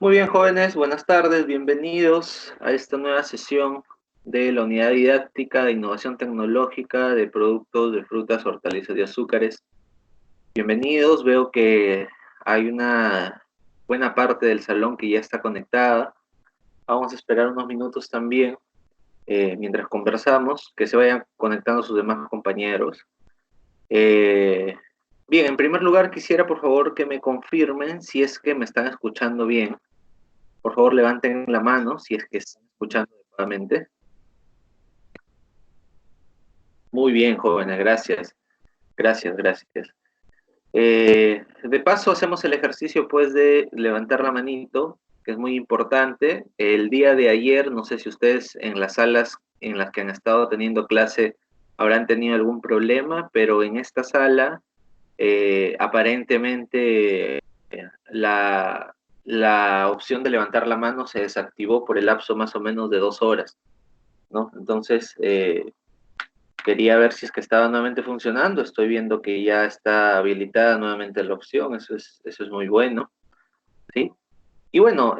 Muy bien, jóvenes, buenas tardes, bienvenidos a esta nueva sesión de la Unidad Didáctica de Innovación Tecnológica de Productos de Frutas, Hortalizas y Azúcares. Bienvenidos, veo que hay una buena parte del salón que ya está conectada. Vamos a esperar unos minutos también, mientras conversamos, que se vayan conectando sus demás compañeros. Bien, en primer lugar quisiera por favor que me confirmen si es que me están escuchando bien. Por favor, levanten la mano si es que están escuchando adecuadamente. Muy bien, jóvenes, gracias. Gracias, gracias. De paso, hacemos el ejercicio, pues, de levantar la manito, que es muy importante. El día de ayer, no sé si ustedes en las salas en las que han estado teniendo clase habrán tenido algún problema, pero en esta sala, aparentemente, la opción de levantar la mano se desactivó por el lapso más o menos de 2 horas, ¿no? Entonces, quería ver si es que estaba nuevamente funcionando. Estoy viendo que ya está habilitada nuevamente la opción, eso es muy bueno, ¿sí? Y bueno,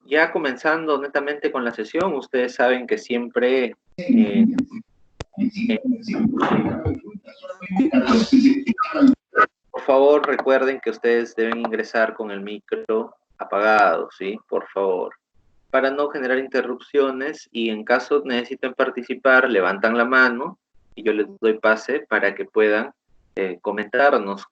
ya comenzando netamente con la sesión, ustedes saben que siempre... por favor, recuerden que ustedes deben ingresar con el micro apagado, ¿sí? Por favor. Para no generar interrupciones y en caso necesiten participar, levantan la mano y yo les doy pase para que puedan comentarnos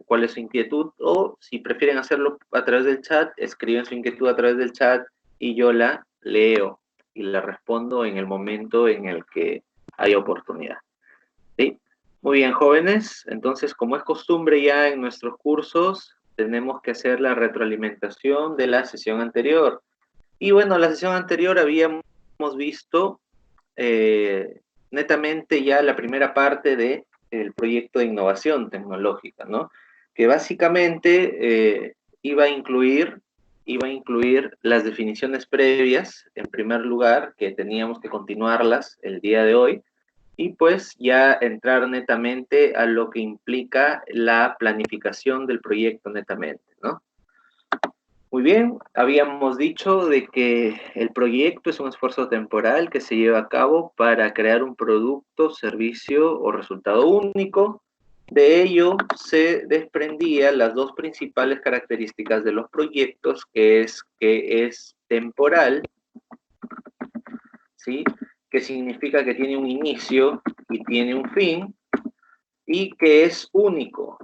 cuál es su inquietud, o si prefieren hacerlo a través del chat, escriben su inquietud a través del chat y yo la leo y la respondo en el momento en el que haya oportunidad. ¿Sí? Muy bien, jóvenes. Entonces, como es costumbre ya en nuestros cursos, tenemos que hacer la retroalimentación de la sesión anterior. Y bueno, la sesión anterior habíamos visto netamente ya la primera parte del proyecto de innovación tecnológica, ¿no? Que básicamente iba a incluir las definiciones previas, en primer lugar, que teníamos que continuarlas el día de hoy, y pues ya entrar netamente a lo que implica la planificación del proyecto netamente, ¿no? Muy bien, habíamos dicho de que el proyecto es un esfuerzo temporal que se lleva a cabo para crear un producto, servicio o resultado único. De ello se desprendían las dos principales características de los proyectos, que es temporal, ¿sí? Que significa que tiene un inicio y tiene un fin, y que es único,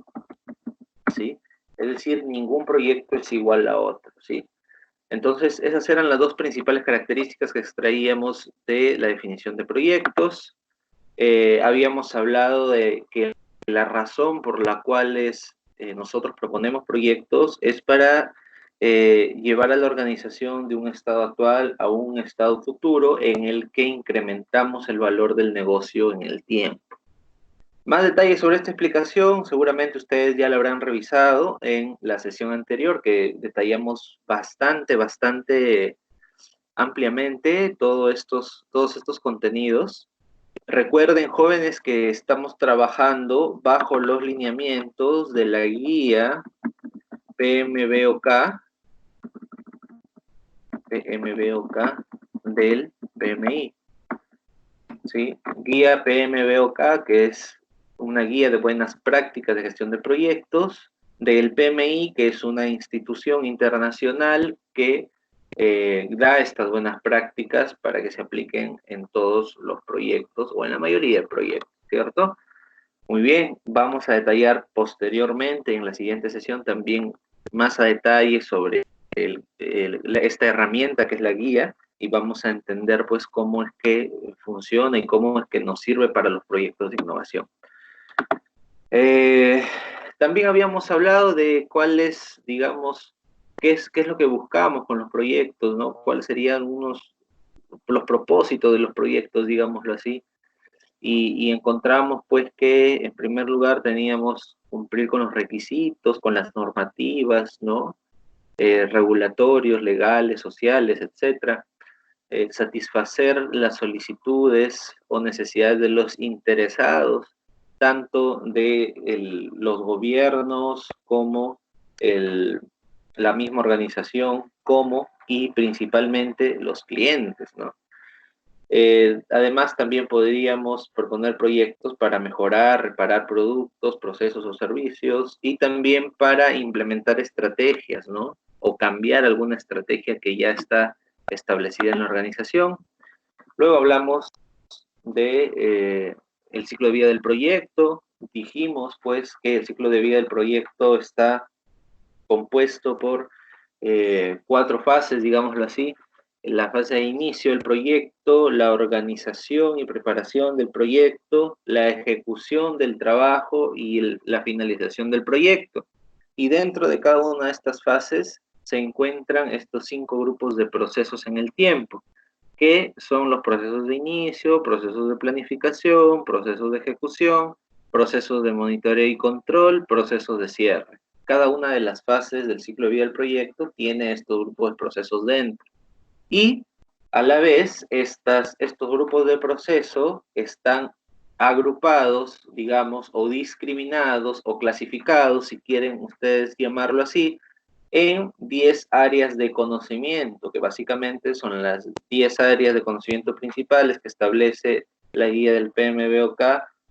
¿sí? Es decir, ningún proyecto es igual a otro, ¿sí? Entonces, esas eran las dos principales características que extraíamos de la definición de proyectos. Habíamos hablado de que la razón por la cual nosotros proponemos proyectos es para llevar a la organización de un estado actual a un estado futuro en el que incrementamos el valor del negocio en el tiempo. Más detalles sobre esta explicación, seguramente ustedes ya la habrán revisado en la sesión anterior, que detallamos bastante ampliamente todos estos contenidos. Recuerden, jóvenes, que estamos trabajando bajo los lineamientos de la guía PMBOK del PMI. ¿Sí? Guía PMBOK, que es una guía de buenas prácticas de gestión de proyectos, del PMI, que es una institución internacional que da estas buenas prácticas para que se apliquen en todos los proyectos o en la mayoría de proyectos, ¿cierto? Muy bien, vamos a detallar posteriormente en la siguiente sesión también más a detalle sobre esta herramienta que es la guía, y vamos a entender pues cómo es que funciona y cómo es que nos sirve para los proyectos de innovación. También habíamos hablado de cuáles, digamos, qué es lo que buscamos con los proyectos, ¿no? Cuáles serían los propósitos de los proyectos, digámoslo así. Y encontramos pues que en primer lugar teníamos cumplir con los requisitos, con las normativas, ¿no? Regulatorios, legales, sociales, etcétera. Satisfacer las solicitudes o necesidades de los interesados, tanto de los gobiernos como la misma organización cómo y principalmente los clientes, ¿no? Además, también podríamos proponer proyectos para mejorar, reparar productos, procesos o servicios y también para implementar estrategias, ¿no? O cambiar alguna estrategia que ya está establecida en la organización. Luego hablamos de el ciclo de vida del proyecto. Dijimos, pues, que el ciclo de vida del proyecto está compuesto por 4 fases, digámoslo así. La fase de inicio del proyecto, la organización y preparación del proyecto, la ejecución del trabajo y la finalización del proyecto. Y dentro de cada una de estas fases se encuentran estos 5 grupos de procesos en el tiempo, que son los procesos de inicio, procesos de planificación, procesos de ejecución, procesos de monitoreo y control, procesos de cierre. Cada una de las fases del ciclo de vida del proyecto tiene estos grupos de procesos dentro. Y a la vez, estos grupos de proceso están agrupados, digamos, o discriminados o clasificados, si quieren ustedes llamarlo así, en 10 áreas de conocimiento, que básicamente son las 10 áreas de conocimiento principales que establece la guía del PMBOK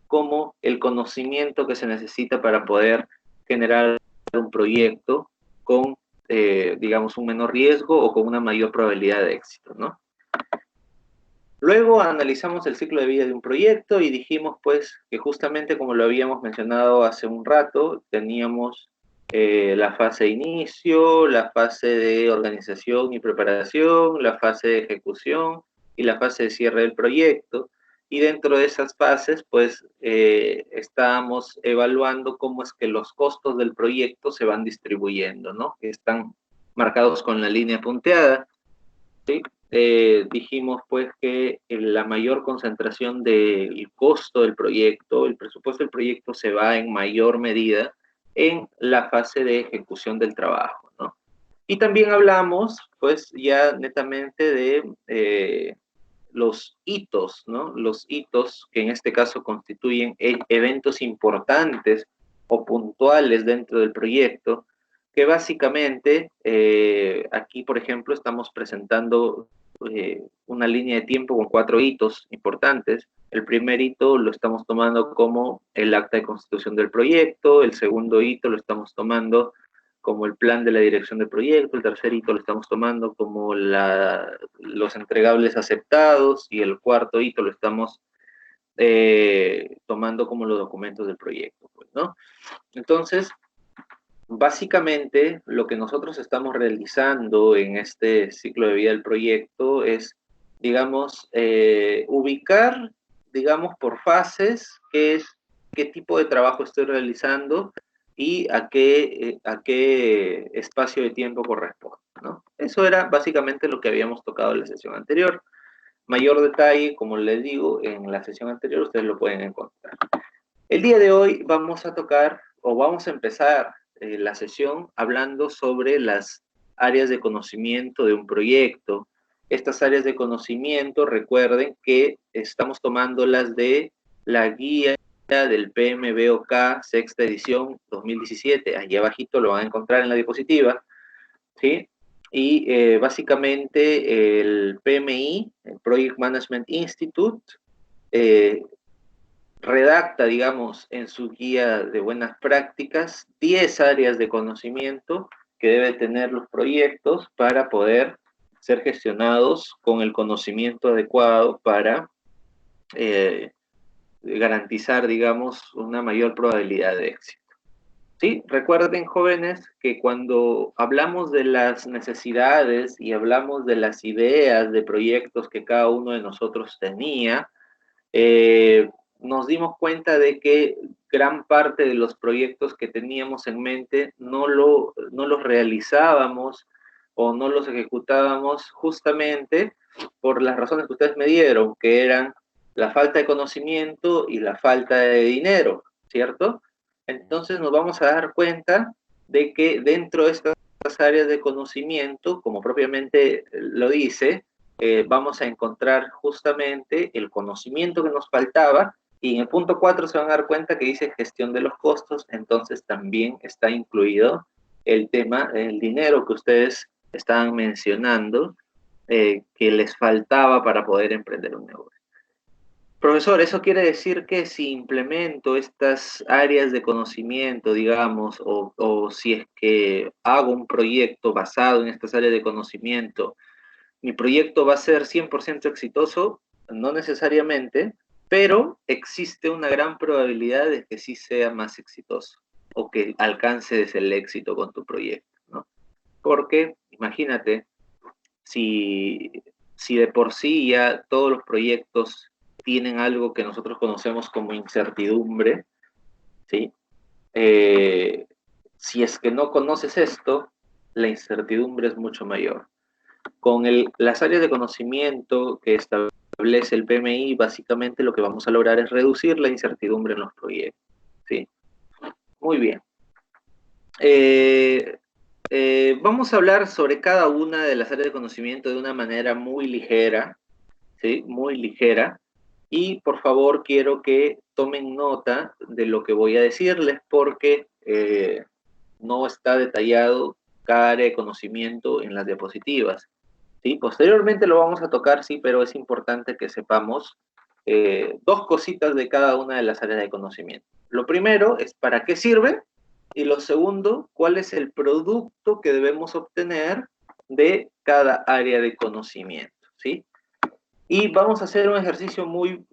como el conocimiento que se necesita para poder generar un proyecto con, digamos, un menor riesgo o con una mayor probabilidad de éxito, ¿no? Luego analizamos el ciclo de vida de un proyecto y dijimos, pues, que justamente como lo habíamos mencionado hace un rato, teníamos la fase de inicio, la fase de organización y preparación, la fase de ejecución y la fase de cierre del proyecto. Y dentro de esas fases, pues, estábamos evaluando cómo es que los costos del proyecto se van distribuyendo, ¿no? Que están marcados con la línea punteada, ¿sí? Dijimos, pues, que la mayor concentración del costo del proyecto, el presupuesto del proyecto se va en mayor medida en la fase de ejecución del trabajo, ¿no? Y también hablamos, pues, ya netamente de los hitos, ¿no? Los hitos que en este caso constituyen eventos importantes o puntuales dentro del proyecto, que básicamente aquí, por ejemplo, estamos presentando una línea de tiempo con 4 hitos importantes. El primer hito lo estamos tomando como el acta de constitución del proyecto, el segundo hito lo estamos tomando como el plan de la dirección del proyecto, el tercer hito lo estamos tomando como los entregables aceptados y el cuarto hito lo estamos tomando como los documentos del proyecto, pues, ¿no? Entonces, básicamente lo que nosotros estamos realizando en este ciclo de vida del proyecto es, digamos, ubicar, digamos, por fases qué tipo de trabajo estoy realizando y a qué espacio de tiempo corresponde, ¿no? Eso era básicamente lo que habíamos tocado en la sesión anterior. Mayor detalle, como les digo, en la sesión anterior ustedes lo pueden encontrar. El día de hoy vamos a tocar, o vamos a empezar la sesión hablando sobre las áreas de conocimiento de un proyecto. Estas áreas de conocimiento, recuerden que estamos tomándolas de la guía del PMBOK sexta edición 2017. Allí abajito lo van a encontrar en la diapositiva, ¿sí? Y básicamente el PMI, el Project Management Institute, redacta, digamos, en su guía de buenas prácticas 10 áreas de conocimiento que deben tener los proyectos para poder ser gestionados con el conocimiento adecuado para garantizar, digamos, una mayor probabilidad de éxito. Sí, recuerden, jóvenes, que cuando hablamos de las necesidades y hablamos de las ideas de proyectos que cada uno de nosotros tenía, nos dimos cuenta de que gran parte de los proyectos que teníamos en mente no los realizábamos o no los ejecutábamos justamente por las razones que ustedes me dieron, que eran la falta de conocimiento y la falta de dinero, ¿cierto? Entonces nos vamos a dar cuenta de que dentro de estas áreas de conocimiento, como propiamente lo dice, vamos a encontrar justamente el conocimiento que nos faltaba, y en el punto 4 se van a dar cuenta que dice gestión de los costos, entonces también está incluido el tema del dinero que ustedes estaban mencionando que les faltaba para poder emprender un negocio. Profesor, eso quiere decir que si implemento estas áreas de conocimiento, digamos, o si es que hago un proyecto basado en estas áreas de conocimiento, ¿mi proyecto va a ser 100% exitoso? No necesariamente, pero existe una gran probabilidad de que sí sea más exitoso o que alcances el éxito con tu proyecto, ¿no? Porque, imagínate, si, si de por sí ya todos los proyectos tienen algo que nosotros conocemos como incertidumbre, ¿sí? Si es que no conoces esto, la incertidumbre es mucho mayor. Con las áreas de conocimiento que establece el PMI, básicamente lo que vamos a lograr es reducir la incertidumbre en los proyectos, ¿sí? Muy bien. Vamos a hablar sobre cada una de las áreas de conocimiento de una manera muy ligera, ¿sí? Muy ligera. Y por favor quiero que tomen nota de lo que voy a decirles porque no está detallado cada área de conocimiento en las diapositivas, ¿sí? Posteriormente lo vamos a tocar, sí, pero es importante que sepamos dos cositas de cada una de las áreas de conocimiento. Lo primero es para qué sirve y lo segundo, cuál es el producto que debemos obtener de cada área de conocimiento, ¿sí? Y vamos a hacer un ejercicio muy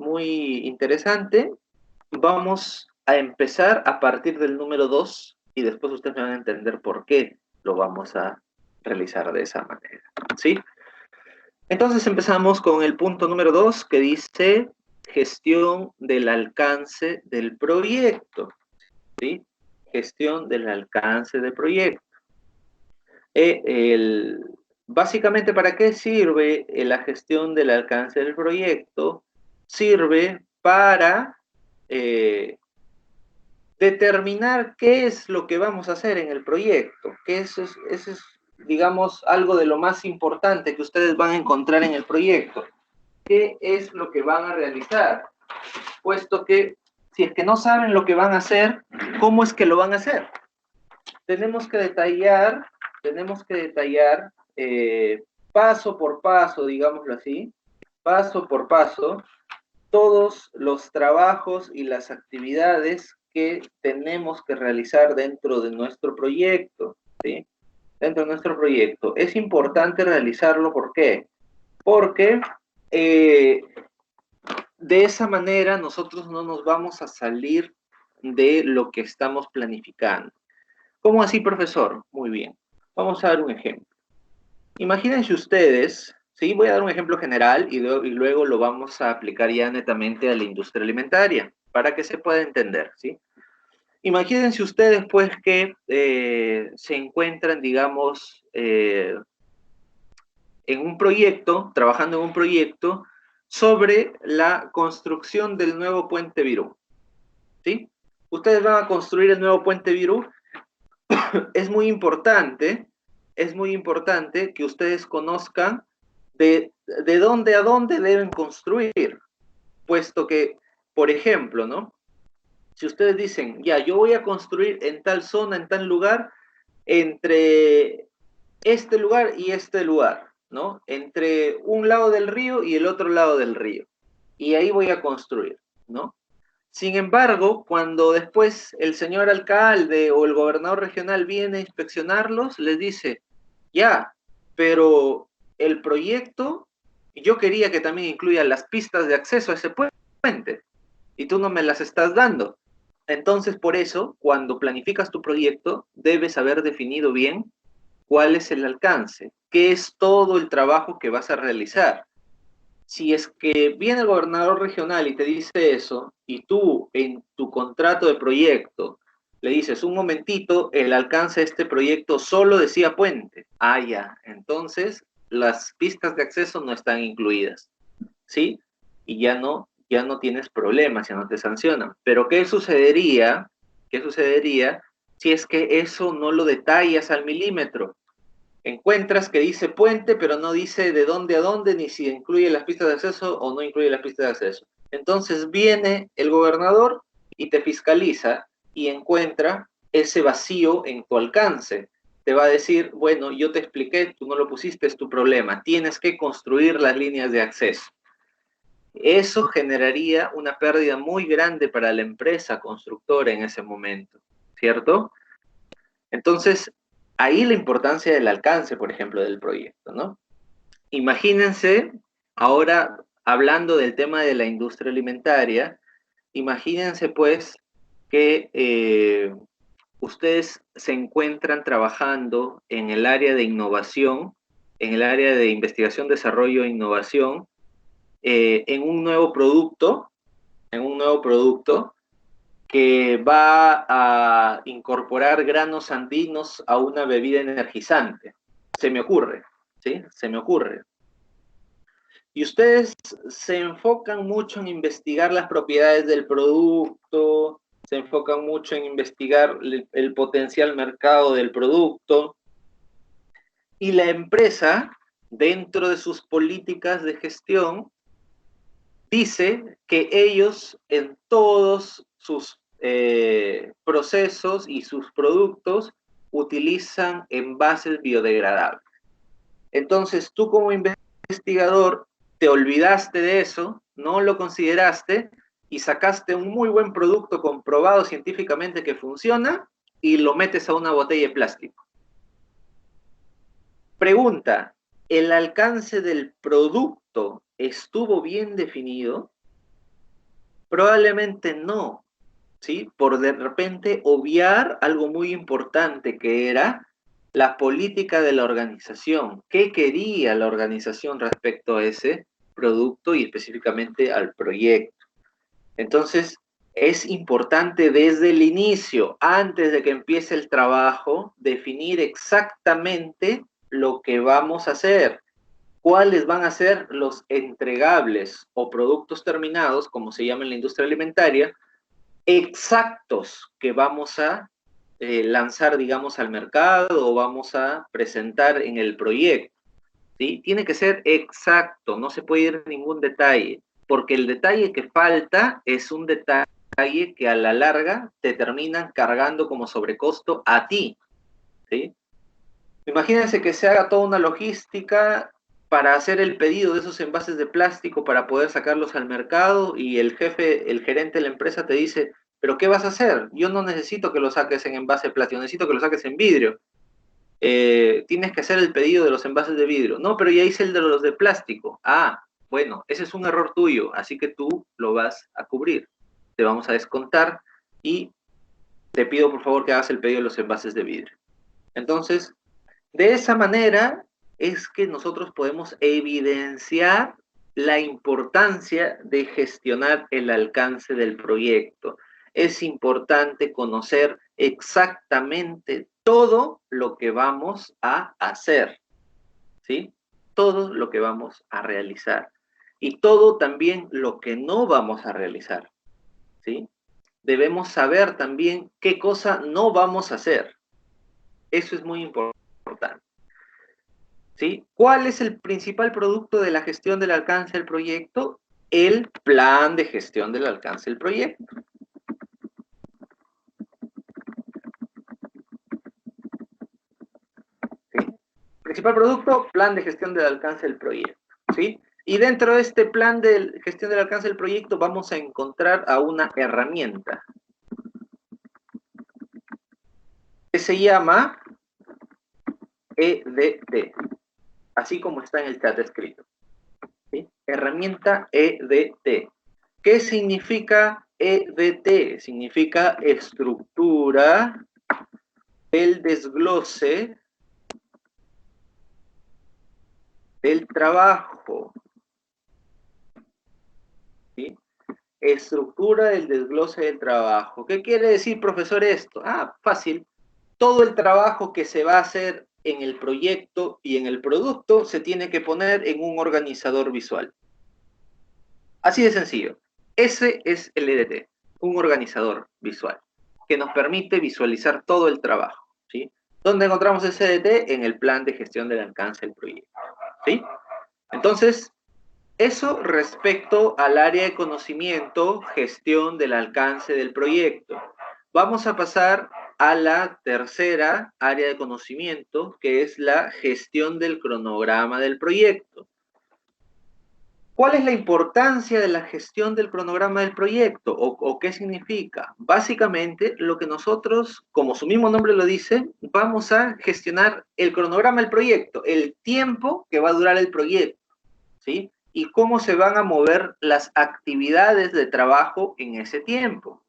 interesante. Vamos a empezar a partir del número 2 y después ustedes me van a entender por qué lo vamos a realizar de esa manera, ¿sí? Entonces empezamos con el punto número 2 que dice gestión del alcance del proyecto, ¿sí? Gestión del alcance del proyecto. Básicamente, ¿para qué sirve la gestión del alcance del proyecto? Sirve para determinar qué es lo que vamos a hacer en el proyecto, que eso es, digamos, algo de lo más importante que ustedes van a encontrar en el proyecto. ¿Qué es lo que van a realizar? Puesto que si es que no saben lo que van a hacer, ¿cómo es que lo van a hacer? Tenemos que detallar paso por paso, digámoslo así, paso por paso, todos los trabajos y las actividades que tenemos que realizar dentro de nuestro proyecto, ¿sí? Dentro de nuestro proyecto. Es importante realizarlo, ¿por qué? Porque de esa manera nosotros no nos vamos a salir de lo que estamos planificando. ¿Cómo así, profesor? Muy bien. Vamos a dar un ejemplo. Imagínense ustedes, ¿sí? Voy a dar un ejemplo general y luego lo vamos a aplicar ya netamente a la industria alimentaria para que se pueda entender, ¿sí? Imagínense ustedes, pues, que se encuentran, digamos, en un proyecto, trabajando en un proyecto sobre la construcción del nuevo puente Virú, ¿sí? Ustedes van a construir el nuevo puente Virú. Es muy importante que ustedes conozcan de dónde a dónde deben construir, puesto que, por ejemplo, ¿no? Si ustedes dicen, ya, yo voy a construir en tal zona, en tal lugar, entre este lugar y este lugar, ¿no? Entre un lado del río y el otro lado del río. Y ahí voy a construir, ¿no? Sin embargo, cuando después el señor alcalde o el gobernador regional viene a inspeccionarlos, les dice, ya, pero el proyecto, yo quería que también incluya las pistas de acceso a ese puente, y tú no me las estás dando. Entonces, por eso, cuando planificas tu proyecto, debes haber definido bien cuál es el alcance, qué es todo el trabajo que vas a realizar. Si es que viene el gobernador regional y te dice eso, y tú en tu contrato de proyecto le dices, un momentito, el alcance de este proyecto solo decía puente. Ah, ya, entonces las pistas de acceso no están incluidas, ¿sí? Y ya no tienes problemas, ya no te sancionan. Pero ¿qué sucedería? ¿Qué sucedería si es que eso no lo detallas al milímetro? Encuentras que dice puente, pero no dice de dónde a dónde, ni si incluye las pistas de acceso o no incluye las pistas de acceso. Entonces viene el gobernador y te fiscaliza y encuentra ese vacío en tu alcance. te va a decir, bueno, yo te expliqué, tú no lo pusiste, es tu problema. Tienes que construir las líneas de acceso. Eso generaría una pérdida muy grande para la empresa constructora en ese momento, ¿cierto? Entonces, ahí la importancia del alcance, por ejemplo, del proyecto, ¿no? Imagínense, ahora hablando del tema de la industria alimentaria, imagínense pues que ustedes se encuentran trabajando en el área de innovación, en el área de investigación, desarrollo e innovación, en un nuevo producto que va a incorporar granos andinos a una bebida energizante. Se me ocurre, ¿sí? Se me ocurre. Y ustedes se enfocan mucho en investigar las propiedades del producto, se enfocan mucho en investigar el potencial mercado del producto, y la empresa, dentro de sus políticas de gestión, dice que ellos en todos sus procesos y sus productos utilizan envases biodegradables. Entonces, tú como investigador te olvidaste de eso, no lo consideraste y sacaste un muy buen producto comprobado científicamente que funciona y lo metes a una botella de plástico. Pregunta, ¿el alcance del producto estuvo bien definido? Probablemente no, ¿sí? Por de repente obviar algo muy importante que era la política de la organización. ¿Qué quería la organización respecto a ese producto y específicamente al proyecto? Entonces, es importante desde el inicio, antes de que empiece el trabajo, definir exactamente lo que vamos a hacer, cuáles van a ser los entregables o productos terminados, como se llama en la industria alimentaria, exactos que vamos a lanzar, digamos, al mercado o vamos a presentar en el proyecto. ¿Sí? Tiene que ser exacto, no se puede ir a ningún detalle, porque el detalle que falta es un detalle que a la larga te terminan cargando como sobrecosto a ti. ¿Sí? Imagínense que se haga toda una logística para hacer el pedido de esos envases de plástico para poder sacarlos al mercado y el jefe, el gerente de la empresa te dice, ¿pero qué vas a hacer? Yo no necesito que lo saques en envase de plástico, necesito que lo saques en vidrio. Tienes que hacer el pedido de los envases de vidrio. No, pero ya hice el de los de plástico. Ah, bueno, ese es un error tuyo, así que tú lo vas a cubrir. Te vamos a descontar y te pido por favor que hagas el pedido de los envases de vidrio. Entonces, de esa manera es que nosotros podemos evidenciar la importancia de gestionar el alcance del proyecto. Es importante conocer exactamente todo lo que vamos a hacer, ¿sí? Todo lo que vamos a realizar. Y todo también lo que no vamos a realizar, ¿sí? Debemos saber también qué cosa no vamos a hacer. Eso es muy importante. ¿Sí? ¿Cuál es el principal producto de la gestión del alcance del proyecto? El plan de gestión del alcance del proyecto. ¿Sí? Principal producto, plan de gestión del alcance del proyecto. ¿Sí? Y dentro de este plan de gestión del alcance del proyecto vamos a encontrar a una herramienta que se llama EDT, así como está en el chat escrito. ¿Sí? Herramienta EDT. ¿Qué significa EDT? Significa estructura del desglose del trabajo. ¿Sí? Estructura del desglose del trabajo. ¿Qué quiere decir, profesor, esto? Ah, fácil. Todo el trabajo que se va a hacer en el proyecto y en el producto se tiene que poner en un organizador visual. Así de sencillo. Ese es el EDT, un organizador visual, que nos permite visualizar todo el trabajo. ¿Sí? ¿Dónde encontramos ese EDT? En el plan de gestión del alcance del proyecto. ¿Sí? Entonces, eso respecto al área de conocimiento, gestión del alcance del proyecto. Vamos a pasar a la tercera área de conocimiento, que es la gestión del cronograma del proyecto. ¿Cuál es la importancia de la gestión del cronograma del proyecto? ¿O qué significa? Básicamente, lo que nosotros, como su mismo nombre lo dice, vamos a gestionar el cronograma del proyecto, el tiempo que va a durar el proyecto, ¿sí? Y cómo se van a mover las actividades de trabajo en ese tiempo.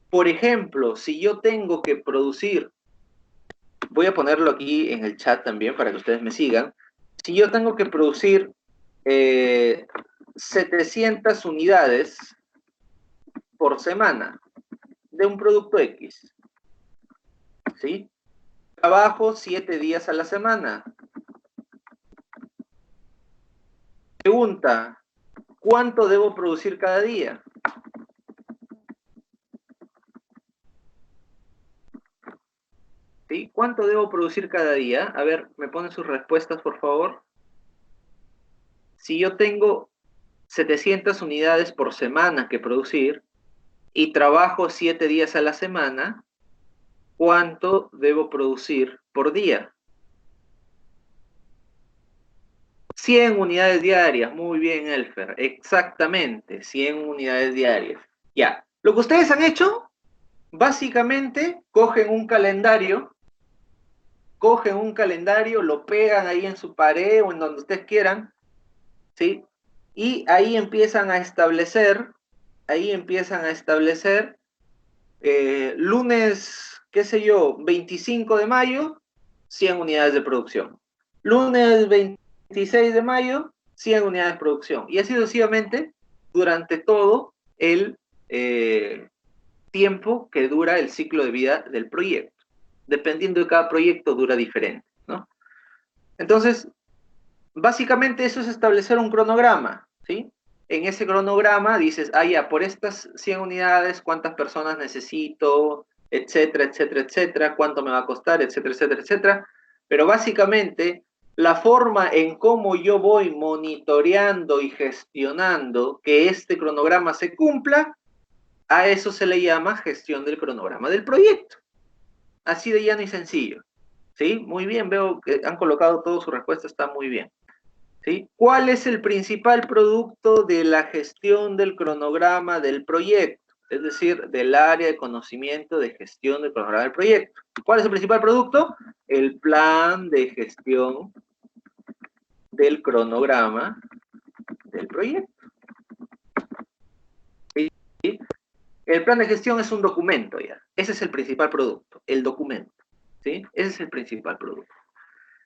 Por ejemplo, si yo tengo que producir, voy a ponerlo aquí en el chat también para que ustedes me sigan, si yo tengo que producir 700 unidades por semana de un producto X, ¿sí? Trabajo 7 días a la semana. Pregunta, ¿cuánto debo producir cada día? ¿Sí? ¿Cuánto debo producir cada día? A ver, ¿me ponen sus respuestas, por favor? Si yo tengo 700 unidades por semana que producir y trabajo 7 días a la semana, ¿cuánto debo producir por día? 100 unidades diarias. Muy bien, Elfer. Exactamente, 100 unidades diarias. Ya. Lo que ustedes han hecho, básicamente, cogen un calendario, lo pegan ahí en su pared o en donde ustedes quieran, ¿sí? Y ahí empiezan a establecer, lunes, qué sé yo, 25 de mayo, 100 unidades de producción. Lunes 26 de mayo, 100 unidades de producción. Y así sucesivamente durante todo el tiempo que dura el ciclo de vida del proyecto. Dependiendo de cada proyecto, dura diferente, ¿no? Entonces, básicamente eso es establecer un cronograma, ¿sí? En ese cronograma dices, ah, ya, por estas 100 unidades, ¿cuántas personas necesito? Etcétera, etcétera, etcétera, ¿cuánto me va a costar? Etcétera, etcétera, etcétera. Pero básicamente, la forma en cómo yo voy monitoreando y gestionando que este cronograma se cumpla, a eso se le llama gestión del cronograma del proyecto. Así de llano y sencillo. ¿Sí? Muy bien, veo que han colocado todo, su respuesta está muy bien. ¿Sí? ¿Cuál es el principal producto de la gestión del cronograma del proyecto? Es decir, del área de conocimiento de gestión del cronograma del proyecto. ¿Cuál es el principal producto? El plan de gestión del cronograma del proyecto. ¿Sí? El plan de gestión es un documento ya. Ese es el principal producto, el documento. ¿Sí? Ese es el principal producto.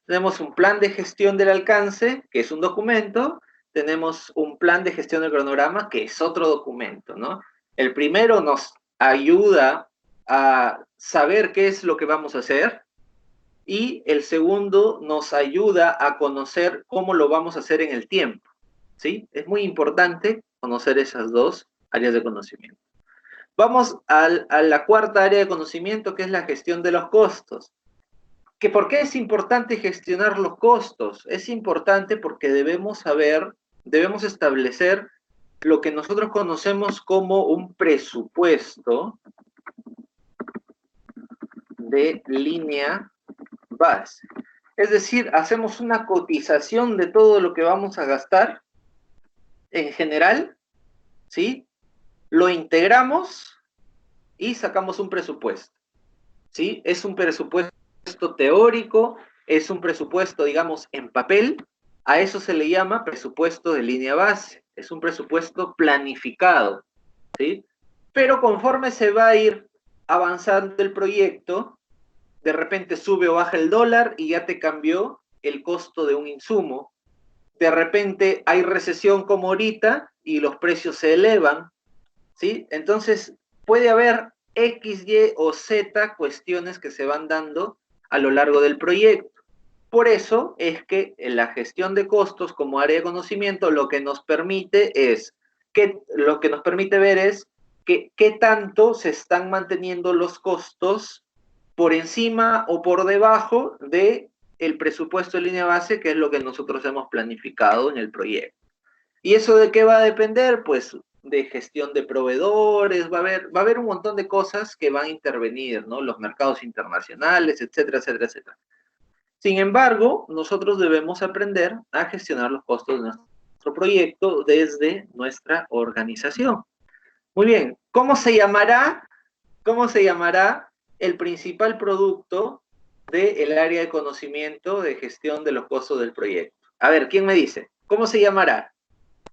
Tenemos un plan de gestión del alcance, que es un documento. Tenemos un plan de gestión del cronograma, que es otro documento, ¿no? El primero nos ayuda a saber qué es lo que vamos a hacer y el segundo nos ayuda a conocer cómo lo vamos a hacer en el tiempo, ¿sí? Es muy importante conocer esas dos áreas de conocimiento. Vamos a la cuarta área de conocimiento, que es la gestión de los costos. ¿Por qué es importante gestionar los costos? Es importante porque debemos establecer lo que nosotros conocemos como un presupuesto de línea base. Es decir, hacemos una cotización de todo lo que vamos a gastar en general, ¿sí? Lo integramos y sacamos un presupuesto, ¿sí? Es un presupuesto teórico, es un presupuesto, digamos, en papel. A eso se le llama presupuesto de línea base. Es un presupuesto planificado, ¿sí? Pero conforme se va a ir avanzando el proyecto, de repente sube o baja el dólar y ya te cambió el costo de un insumo. De repente hay recesión como ahorita y los precios se elevan, ¿sí? Entonces puede haber X, Y o Z cuestiones que se van dando a lo largo del proyecto. Por eso es que la gestión de costos como área de conocimiento lo que nos permite ver es qué tanto se están manteniendo los costos por encima o por debajo de el presupuesto de línea base, que es lo que nosotros hemos planificado en el proyecto. ¿Y eso de qué va a depender? Pues de gestión de proveedores, va a haber un montón de cosas que van a intervenir, ¿no? Los mercados internacionales, etcétera, etcétera, etcétera. Sin embargo, nosotros debemos aprender a gestionar los costos de nuestro proyecto desde nuestra organización. Muy bien, ¿cómo se llamará el principal producto del área de conocimiento de gestión de los costos del proyecto? A ver, ¿quién me dice? ¿Cómo se llamará?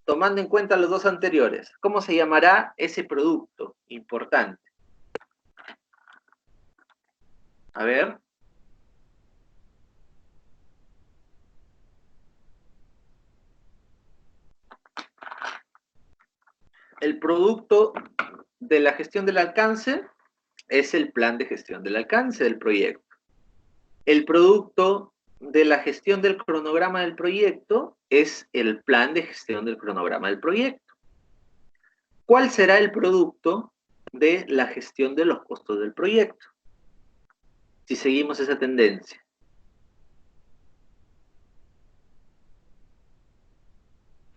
Tomando en cuenta los dos anteriores, ¿cómo se llamará ese producto importante? A ver. El producto de la gestión del alcance es el plan de gestión del alcance del proyecto. El producto de la gestión del cronograma del proyecto es el plan de gestión del cronograma del proyecto. ¿Cuál será el producto de la gestión de los costos del proyecto? Si seguimos esa tendencia.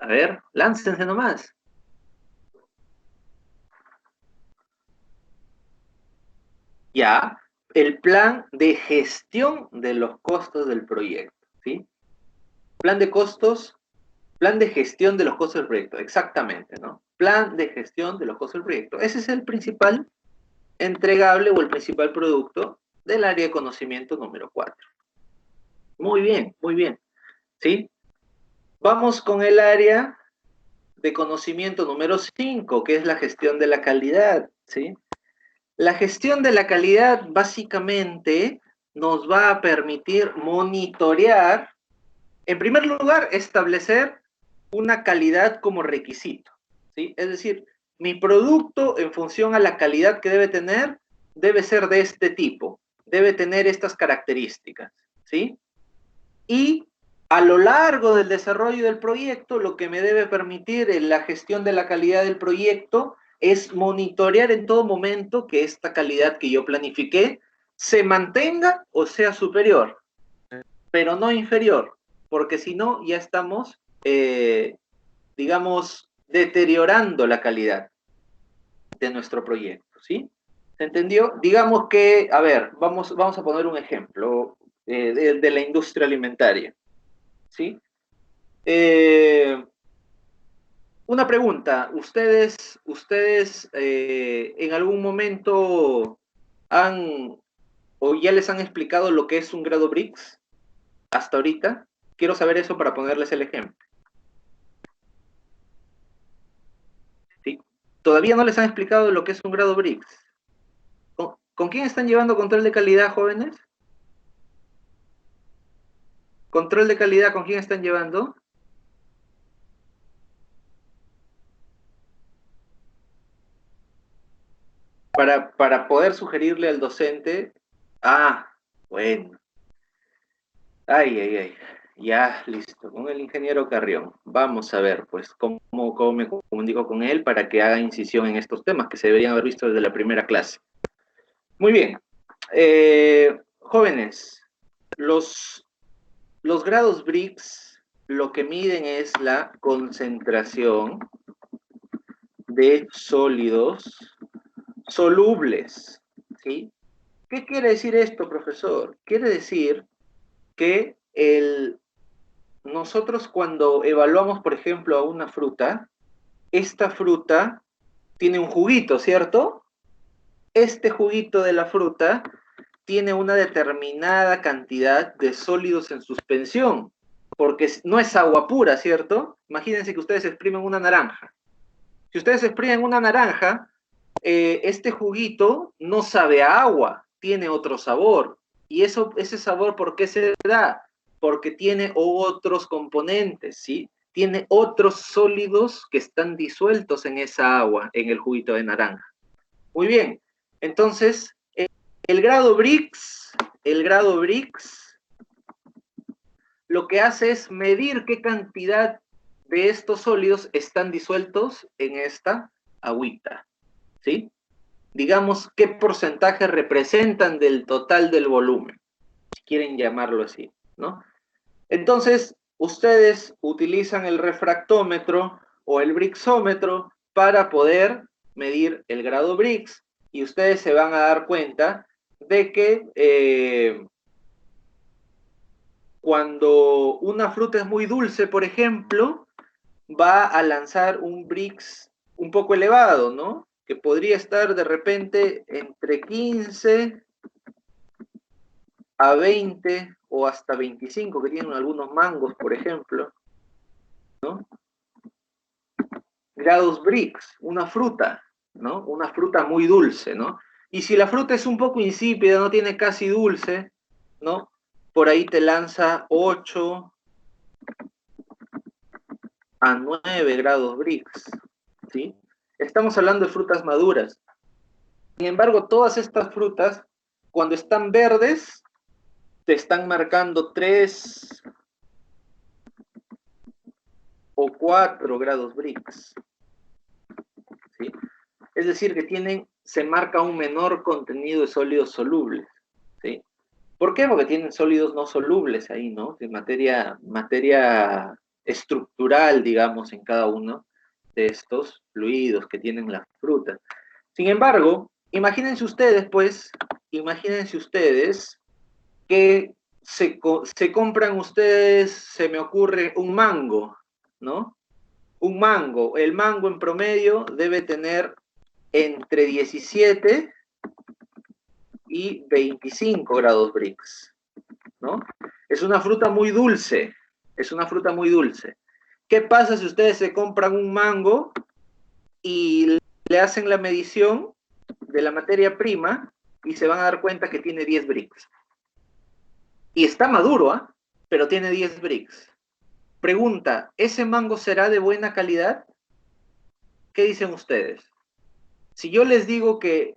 A ver, láncense nomás. Ya, el plan de gestión de los costos del proyecto, ¿sí? Plan de costos, plan de gestión de los costos del proyecto, exactamente, ¿no? Plan de gestión de los costos del proyecto. Ese es el principal entregable o el principal producto del área de conocimiento número 4. Muy bien, ¿sí? Vamos con el área de conocimiento número 5, que es la gestión de la calidad, ¿sí? La gestión de la calidad básicamente nos va a permitir monitorear, en primer lugar, establecer una calidad como requisito, ¿sí? Es decir, mi producto en función a la calidad que debe tener, debe ser de este tipo, debe tener estas características, ¿sí? Y a lo largo del desarrollo del proyecto, lo que me debe permitir en la gestión de la calidad del proyecto es monitorear en todo momento que esta calidad que yo planifiqué se mantenga o sea superior, pero no inferior, porque si no ya estamos, digamos, deteriorando la calidad de nuestro proyecto, ¿sí? ¿Se entendió? Digamos que, a ver, vamos a poner un ejemplo de la industria alimentaria, ¿sí? Una pregunta, ¿ustedes en algún momento han o ya les han explicado lo que es un grado Brix hasta ahorita? Quiero saber eso para ponerles el ejemplo. ¿Sí? ¿Todavía no les han explicado lo que es un grado Brix? ¿Con quién están llevando control de calidad, jóvenes? ¿Control de calidad con quién están llevando? Para poder sugerirle al docente, bueno, ay, ya, listo, con el ingeniero Carrión. Vamos a ver, pues, cómo me comunico con él para que haga incisión en estos temas que se deberían haber visto desde la primera clase. Muy bien. Jóvenes, los grados Brix lo que miden es la concentración de sólidos solubles, ¿sí? ¿Qué quiere decir esto, profesor? Quiere decir que nosotros cuando evaluamos, por ejemplo, a una fruta, esta fruta tiene un juguito, ¿cierto? Este juguito de la fruta tiene una determinada cantidad de sólidos en suspensión, porque no es agua pura, ¿cierto? Imagínense que ustedes exprimen una naranja. Si ustedes exprimen una naranja, este juguito no sabe a agua, tiene otro sabor. Y ese sabor, ¿por qué se da? Porque tiene otros componentes, ¿sí? Tiene otros sólidos que están disueltos en esa agua, en el juguito de naranja. Muy bien, entonces, el grado Brix, lo que hace es medir qué cantidad de estos sólidos están disueltos en esta agüita, ¿sí? Digamos, qué porcentaje representan del total del volumen, si quieren llamarlo así, ¿no? Entonces, ustedes utilizan el refractómetro o el brixómetro para poder medir el grado Brix, y ustedes se van a dar cuenta de que cuando una fruta es muy dulce, por ejemplo, va a lanzar un Brix un poco elevado, ¿no? Que podría estar de repente entre 15 a 20 o hasta 25, que tienen algunos mangos, por ejemplo, ¿no? Grados Brix, una fruta, ¿no? Una fruta muy dulce, ¿no? Y si la fruta es un poco insípida, no tiene casi dulce, ¿no? Por ahí te lanza 8 a 9 grados Brix, ¿sí? Estamos hablando de frutas maduras. Sin embargo, todas estas frutas, cuando están verdes, te están marcando 3 o 4 grados Brix, ¿sí? Es decir, que se marca un menor contenido de sólidos solubles, ¿sí? ¿Por qué? Porque tienen sólidos no solubles ahí, ¿no? De materia estructural, digamos, en cada uno de estos fluidos que tienen las frutas. Sin embargo, imagínense ustedes, pues, que se compran ustedes, se me ocurre, un mango, ¿no? Un mango. El mango en promedio debe tener entre 17 y 25 grados Brix, ¿no? Es una fruta muy dulce, es una fruta muy dulce. ¿Qué pasa si ustedes se compran un mango y le hacen la medición de la materia prima y se van a dar cuenta que tiene 10 Brix? Y está maduro, ¿ah? Pero tiene 10 Brix. Pregunta, ¿ese mango será de buena calidad? ¿Qué dicen ustedes? Si yo les digo que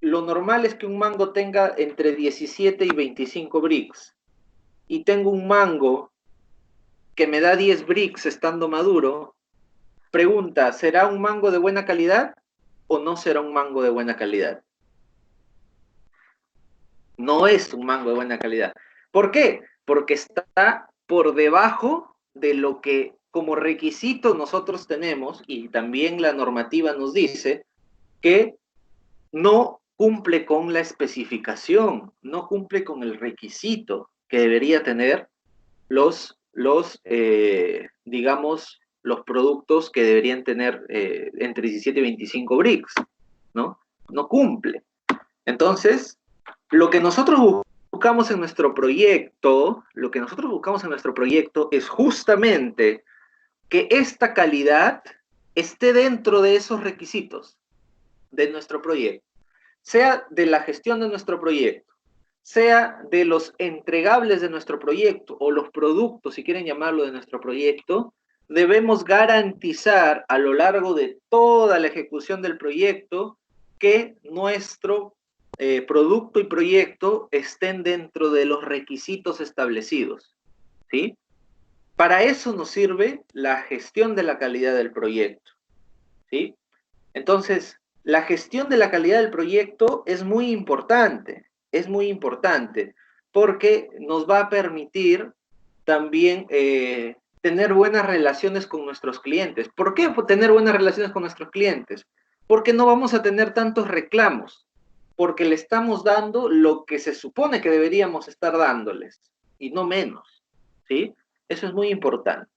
lo normal es que un mango tenga entre 17 y 25 Brix, y tengo un mango que me da 10 Brix estando maduro, pregunta, ¿será un mango de buena calidad o no será un mango de buena calidad? No es un mango de buena calidad. ¿Por qué? Porque está por debajo de lo que como requisito nosotros tenemos, y también la normativa nos dice que no cumple con la especificación, no cumple con el requisito que debería tener digamos, los productos que deberían tener entre 17 y 25 Brix, ¿no? No cumple. Entonces, lo que nosotros buscamos en nuestro proyecto, es justamente que esta calidad esté dentro de esos requisitos de nuestro proyecto, sea de la gestión de nuestro proyecto, sea de los entregables de nuestro proyecto o los productos, si quieren llamarlo, de nuestro proyecto. Debemos garantizar a lo largo de toda la ejecución del proyecto que nuestro producto y proyecto estén dentro de los requisitos establecidos, ¿sí? Para eso nos sirve la gestión de la calidad del proyecto, ¿sí? Entonces, la gestión de la calidad del proyecto es muy importante, porque nos va a permitir también tener buenas relaciones con nuestros clientes. ¿Por qué tener buenas relaciones con nuestros clientes? Porque no vamos a tener tantos reclamos, porque le estamos dando lo que se supone que deberíamos estar dándoles, y no menos, ¿sí? Eso es muy importante.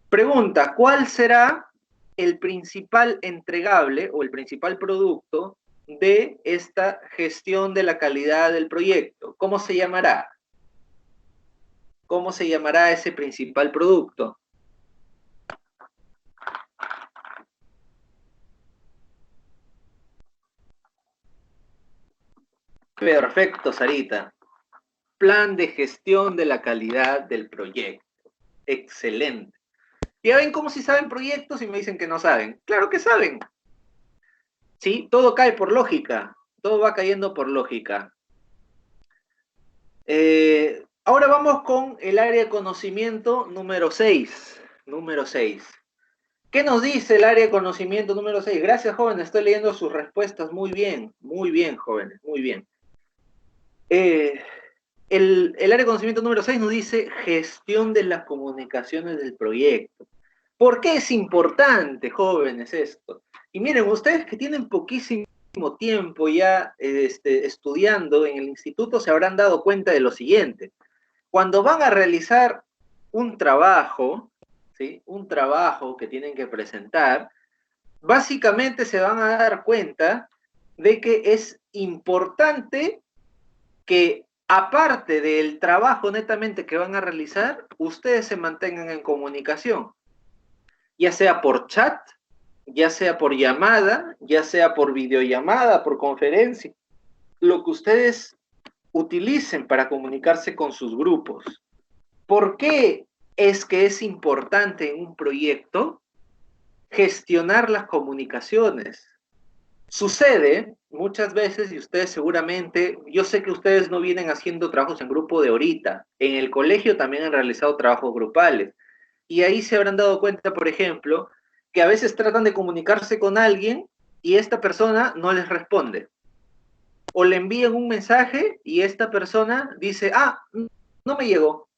Pregunta, ¿cuál será el principal entregable o el principal producto de esta gestión de la calidad del proyecto? ¿Cómo se llamará? ¿Cómo se llamará ese principal producto? Perfecto, Sarita. Plan de gestión de la calidad del proyecto. Excelente. ¿Ya ven cómo si saben proyectos y me dicen que no saben? Claro que saben. Sí, todo cae por lógica. Todo va cayendo por lógica. Ahora vamos con el área de conocimiento número 6. Número 6. ¿Qué nos dice el área de conocimiento número 6? Gracias, jóvenes. Estoy leyendo sus respuestas muy bien, jóvenes, muy bien. El área de conocimiento número 6 nos dice gestión de las comunicaciones del proyecto. ¿Por qué es importante, jóvenes, esto? Y miren, ustedes que tienen poquísimo tiempo ya estudiando en el instituto se habrán dado cuenta de lo siguiente. Cuando van a realizar un trabajo, ¿sí? Un trabajo que tienen que presentar, básicamente se van a dar cuenta de que es importante que, aparte del trabajo netamente que van a realizar, ustedes se mantengan en comunicación, ya sea por chat, ya sea por llamada, ya sea por videollamada, por conferencia, lo que ustedes utilicen para comunicarse con sus grupos. ¿Por qué es que es importante en un proyecto gestionar las comunicaciones? Sucede muchas veces, y ustedes seguramente, yo sé que ustedes no vienen haciendo trabajos en grupo de ahorita, en el colegio también han realizado trabajos grupales, y ahí se habrán dado cuenta, por ejemplo, que a veces tratan de comunicarse con alguien y esta persona no les responde. O le envían un mensaje y esta persona dice, ah, no me llegó.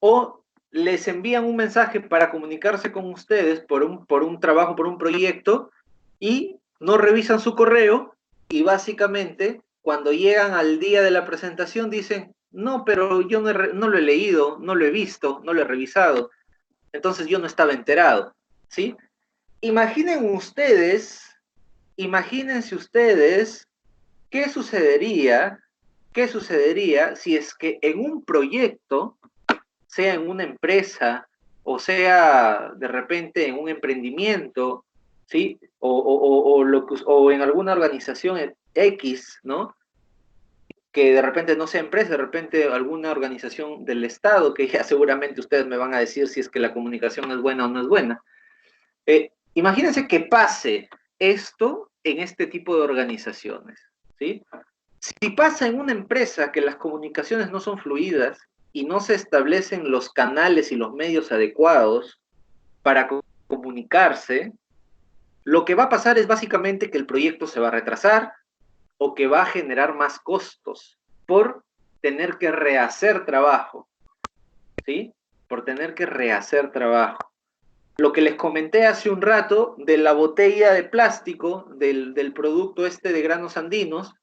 O les envían un mensaje para comunicarse con ustedes por un trabajo, por un proyecto, y no revisan su correo y básicamente cuando llegan al día de la presentación dicen, no, pero yo no lo he leído, no lo he visto, no lo he revisado, entonces yo no estaba enterado, ¿sí? Imaginen ustedes, imagínense ustedes qué sucedería si es que en un proyecto, sea en una empresa o sea de repente en un emprendimiento, ¿sí? O en alguna organización X, ¿no? Que de repente no sea empresa, de repente alguna organización del Estado, que ya seguramente ustedes me van a decir si es que la comunicación es buena o no es buena. Imagínense que pase esto en este tipo de organizaciones, ¿sí? Si pasa en una empresa que las comunicaciones no son fluidas y no se establecen los canales y los medios adecuados para comunicarse, lo que va a pasar es básicamente que el proyecto se va a retrasar o que va a generar más costos por tener que rehacer trabajo, ¿sí? Por tener que rehacer trabajo. Lo que les comenté hace un rato de la botella de plástico del producto este de granos andinos,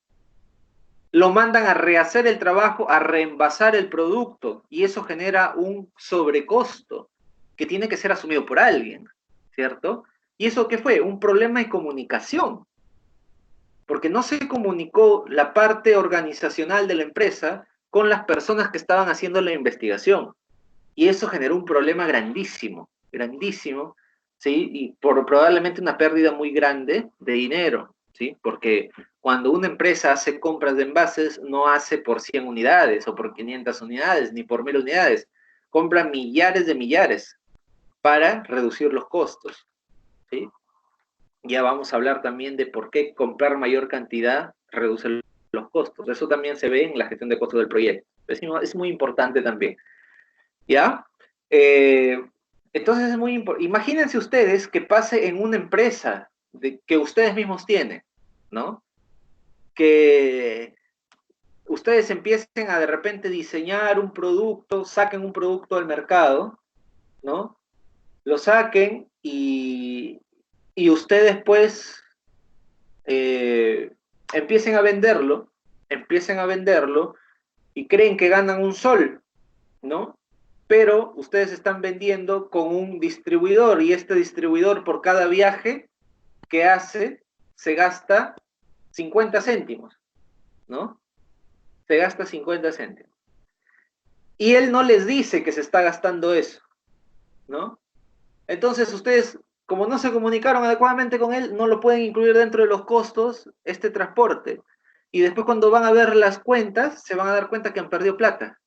lo mandan a rehacer el trabajo, a reenvasar el producto, y eso genera un sobrecosto que tiene que ser asumido por alguien, ¿cierto? ¿Y eso qué fue? Un problema de comunicación, porque no se comunicó la parte organizacional de la empresa con las personas que estaban haciendo la investigación, y eso generó un problema grandísimo, grandísimo, ¿sí? Y probablemente una pérdida muy grande de dinero, ¿sí? Porque cuando una empresa hace compras de envases, no hace por 100 unidades o por 500 unidades, ni por 1000 unidades. Compra millares de millares para reducir los costos, ¿sí? Ya vamos a hablar también de por qué comprar mayor cantidad reduce los costos. Eso también se ve en la gestión de costos del proyecto. Es muy importante también, ¿ya? Entonces es muy importante. Imagínense ustedes que pase en una empresa que ustedes mismos tienen, ¿no? Que ustedes empiecen a de repente diseñar un producto, saquen un producto al mercado, ¿no? Lo saquen y ustedes pues empiecen a venderlo y creen que ganan un sol, ¿no? Pero ustedes están vendiendo con un distribuidor y este distribuidor por cada viaje que hace se gasta 50 céntimos, ¿no? Se gasta 50 céntimos. Y él no les dice que se está gastando eso, ¿no? Entonces ustedes, como no se comunicaron adecuadamente con él, no lo pueden incluir dentro de los costos este transporte. Y después cuando van a ver las cuentas, se van a dar cuenta que han perdido plata.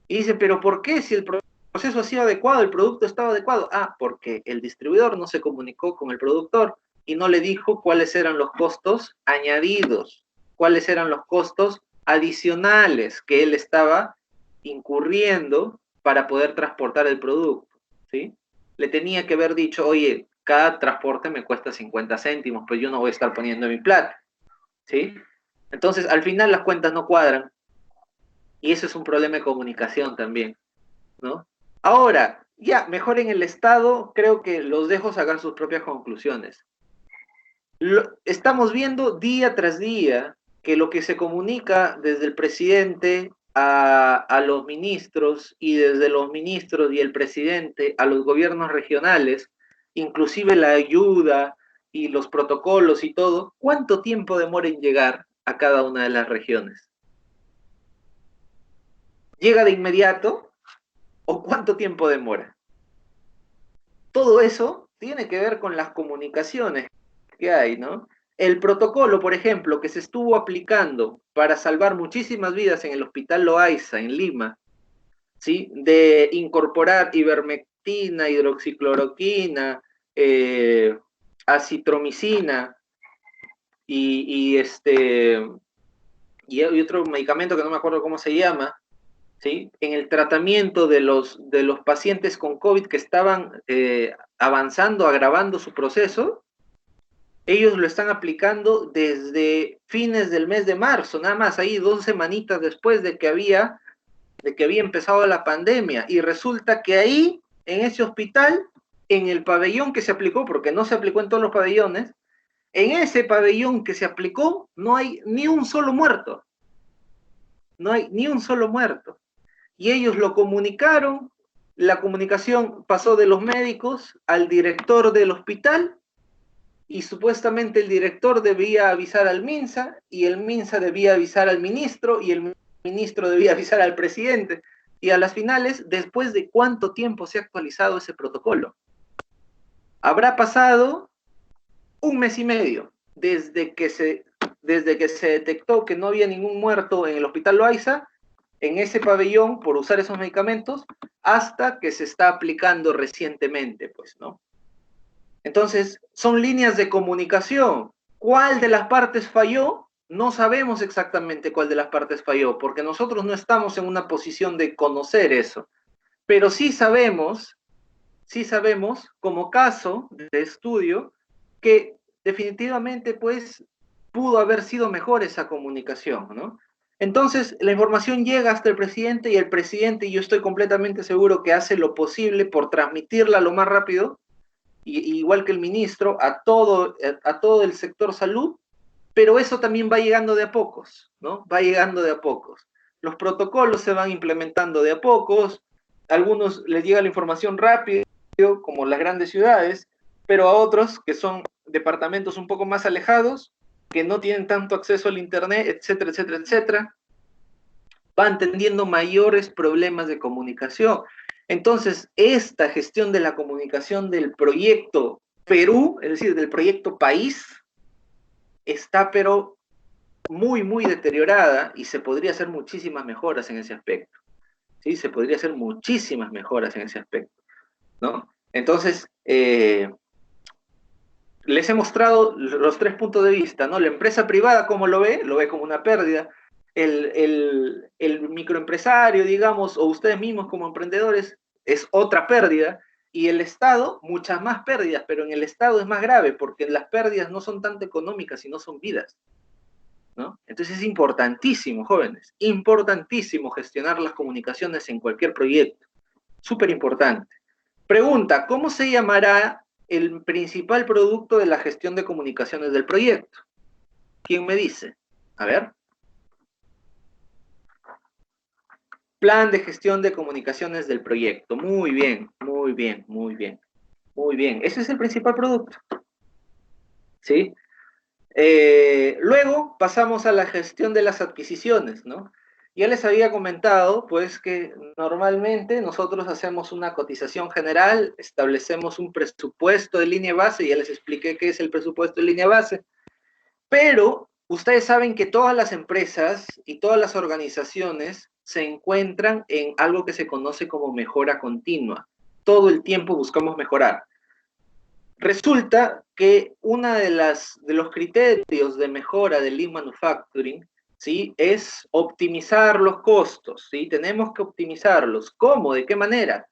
Y dicen, pero ¿por qué? Si el proceso ha sido adecuado, el producto estaba adecuado. Ah, porque el distribuidor no se comunicó con el productor y no le dijo cuáles eran los costos añadidos, cuáles eran los costos adicionales que él estaba incurriendo para poder transportar el producto, ¿sí? Le tenía que haber dicho, oye, cada transporte me cuesta 50 céntimos, pues yo no voy a estar poniendo mi plata, ¿sí? Entonces, al final las cuentas no cuadran y eso es un problema de comunicación también, ¿no? Ahora, Ya, mejor en el Estado, creo que los dejo sacar sus propias conclusiones. Estamos viendo día tras día que lo que se comunica desde el presidente a los ministros y desde los ministros y el presidente a los gobiernos regionales, inclusive la ayuda y los protocolos y todo, ¿cuánto tiempo demora en llegar a cada una de las regiones? ¿Llega de inmediato o cuánto tiempo demora? Todo eso tiene que ver con las comunicaciones que hay, ¿no? El protocolo, por ejemplo, que se estuvo aplicando para salvar muchísimas vidas en el Hospital Loaiza, en Lima, ¿sí? De incorporar ivermectina, hidroxicloroquina, acitromicina y otro medicamento que no me acuerdo cómo se llama, ¿sí? En el tratamiento de los pacientes con COVID que estaban avanzando, agravando su proceso. Ellos lo están aplicando desde fines del mes de marzo, nada más ahí 2 semanitas después de que había empezado la pandemia. Y resulta que ahí, en ese hospital, en el pabellón que se aplicó, porque no se aplicó en todos los pabellones, en ese pabellón que se aplicó no hay ni un solo muerto. No hay ni un solo muerto. Y ellos lo comunicaron, la comunicación pasó de los médicos al director del hospital, y supuestamente el director debía avisar al MINSA, y el MINSA debía avisar al ministro, y el ministro debía avisar al presidente. Y a las finales, ¿después de cuánto tiempo se ha actualizado ese protocolo? Habrá pasado un mes y medio desde que se detectó que no había ningún muerto en el Hospital Loaiza, en ese pabellón, por usar esos medicamentos, hasta que se está aplicando recientemente, pues, ¿no? Entonces, son líneas de comunicación. ¿Cuál de las partes falló? No sabemos exactamente cuál de las partes falló, porque nosotros no estamos en una posición de conocer eso. Pero sí sabemos, como caso de estudio, que definitivamente, pues, pudo haber sido mejor esa comunicación, ¿no? Entonces, la información llega hasta el presidente, y el presidente, yo estoy completamente seguro que hace lo posible por transmitirla lo más rápido, igual que el ministro, a todo el sector salud, pero eso también va llegando de a pocos, ¿no? Va llegando de a pocos. Los protocolos se van implementando de a pocos, a algunos les llega la información rápido, como las grandes ciudades, pero a otros, que son departamentos un poco más alejados, que no tienen tanto acceso al internet, etcétera, etcétera, etcétera, van teniendo mayores problemas de comunicación. Entonces, esta gestión de la comunicación del proyecto Perú, es decir, del proyecto país, está pero muy, muy deteriorada, y se podría hacer muchísimas mejoras en ese aspecto. ¿Sí? Se podría hacer muchísimas mejoras en ese aspecto, ¿no? Entonces, les he mostrado los 3 puntos de vista, ¿no? La empresa privada, ¿cómo lo ve? Lo ve como una pérdida. El microempresario, digamos, o ustedes mismos como emprendedores, es otra pérdida. Y el Estado, muchas más pérdidas, pero en el Estado es más grave, porque las pérdidas no son tanto económicas, sino son vidas, ¿no? Entonces es importantísimo, jóvenes, importantísimo gestionar las comunicaciones en cualquier proyecto. Súper importante. Pregunta, ¿cómo se llamará el principal producto de la gestión de comunicaciones del proyecto? ¿Quién me dice? A ver. Plan de gestión de comunicaciones del proyecto. Muy bien, muy bien, muy bien. Muy bien. Ese es el principal producto. ¿Sí? Luego pasamos a la gestión de las adquisiciones, ¿no? Ya les había comentado, pues, que normalmente nosotros hacemos una cotización general, establecemos un presupuesto de línea base, ya les expliqué qué es el presupuesto de línea base, pero ustedes saben que todas las empresas y todas las organizaciones se encuentran en algo que se conoce como mejora continua. Todo el tiempo buscamos mejorar. Resulta que uno de los criterios de mejora del Lean Manufacturing, ¿sí?, es optimizar los costos, ¿sí? Tenemos que optimizarlos. ¿Cómo? ¿De qué manera?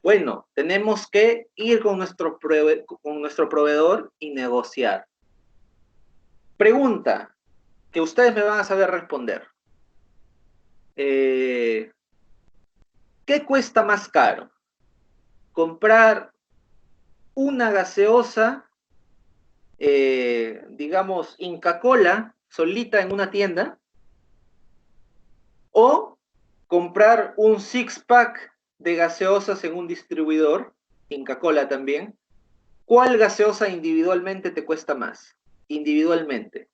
Bueno, tenemos que ir con nuestro proveedor y negociar. Pregunta que ustedes me van a saber responder. ¿Qué cuesta más caro? comprar una gaseosa, digamos, Inca Kola, solita en una tienda, o comprar un six-pack de gaseosas en un distribuidor, Inca Kola también. ¿Cuál gaseosa individualmente te cuesta más? Individualmente.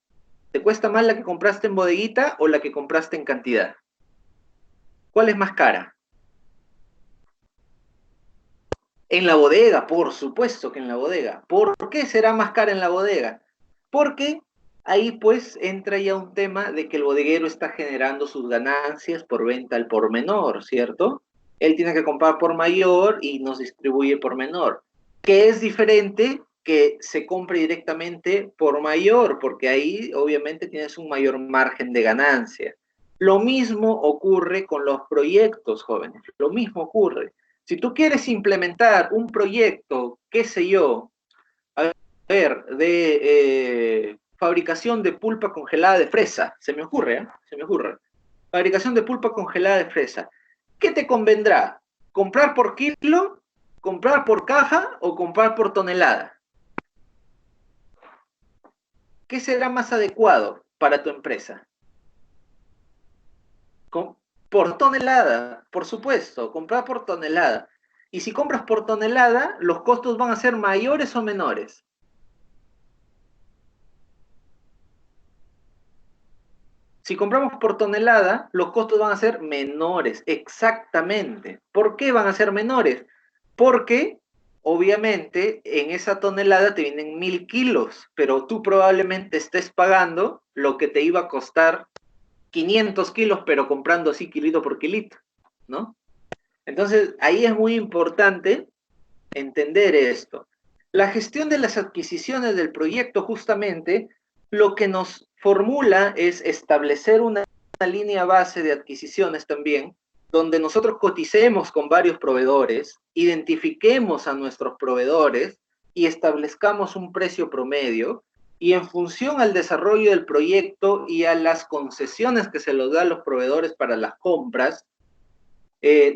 ¿Te cuesta más la que compraste en bodeguita o la que compraste en cantidad? ¿Cuál es más cara? En la bodega, por supuesto que en la bodega. ¿Por qué será más cara en la bodega? Porque ahí pues entra ya un tema de que el bodeguero está generando sus ganancias por venta al por menor, ¿cierto? Él tiene que comprar por mayor y nos distribuye por menor, que es diferente que se compre directamente por mayor, porque ahí obviamente tienes un mayor margen de ganancia. Lo mismo ocurre con los proyectos, jóvenes, lo mismo ocurre. Si tú quieres implementar un proyecto, qué sé yo, a ver, de fabricación de pulpa congelada de fresa, se me ocurre, ¿eh? Se me ocurre. Fabricación de pulpa congelada de fresa. ¿Qué te convendrá? ¿Comprar por kilo, comprar por caja o comprar por tonelada? ¿Qué será más adecuado para tu empresa? Por tonelada, por supuesto, comprar por tonelada. Y si compras por tonelada, los costos van a ser mayores o menores. Si compramos por tonelada, los costos van a ser menores, exactamente. ¿Por qué van a ser menores? Porque, obviamente, en esa tonelada te vienen 1000 kilos, pero tú probablemente estés pagando lo que te iba a costar 500 kilos, pero comprando así kilito por kilito, ¿no? Entonces, ahí es muy importante entender esto. La gestión de las adquisiciones del proyecto justamente lo que nos formula es establecer una línea base de adquisiciones también, donde nosotros coticemos con varios proveedores, identifiquemos a nuestros proveedores y establezcamos un precio promedio y en función al desarrollo del proyecto y a las concesiones que se los da a los proveedores para las compras,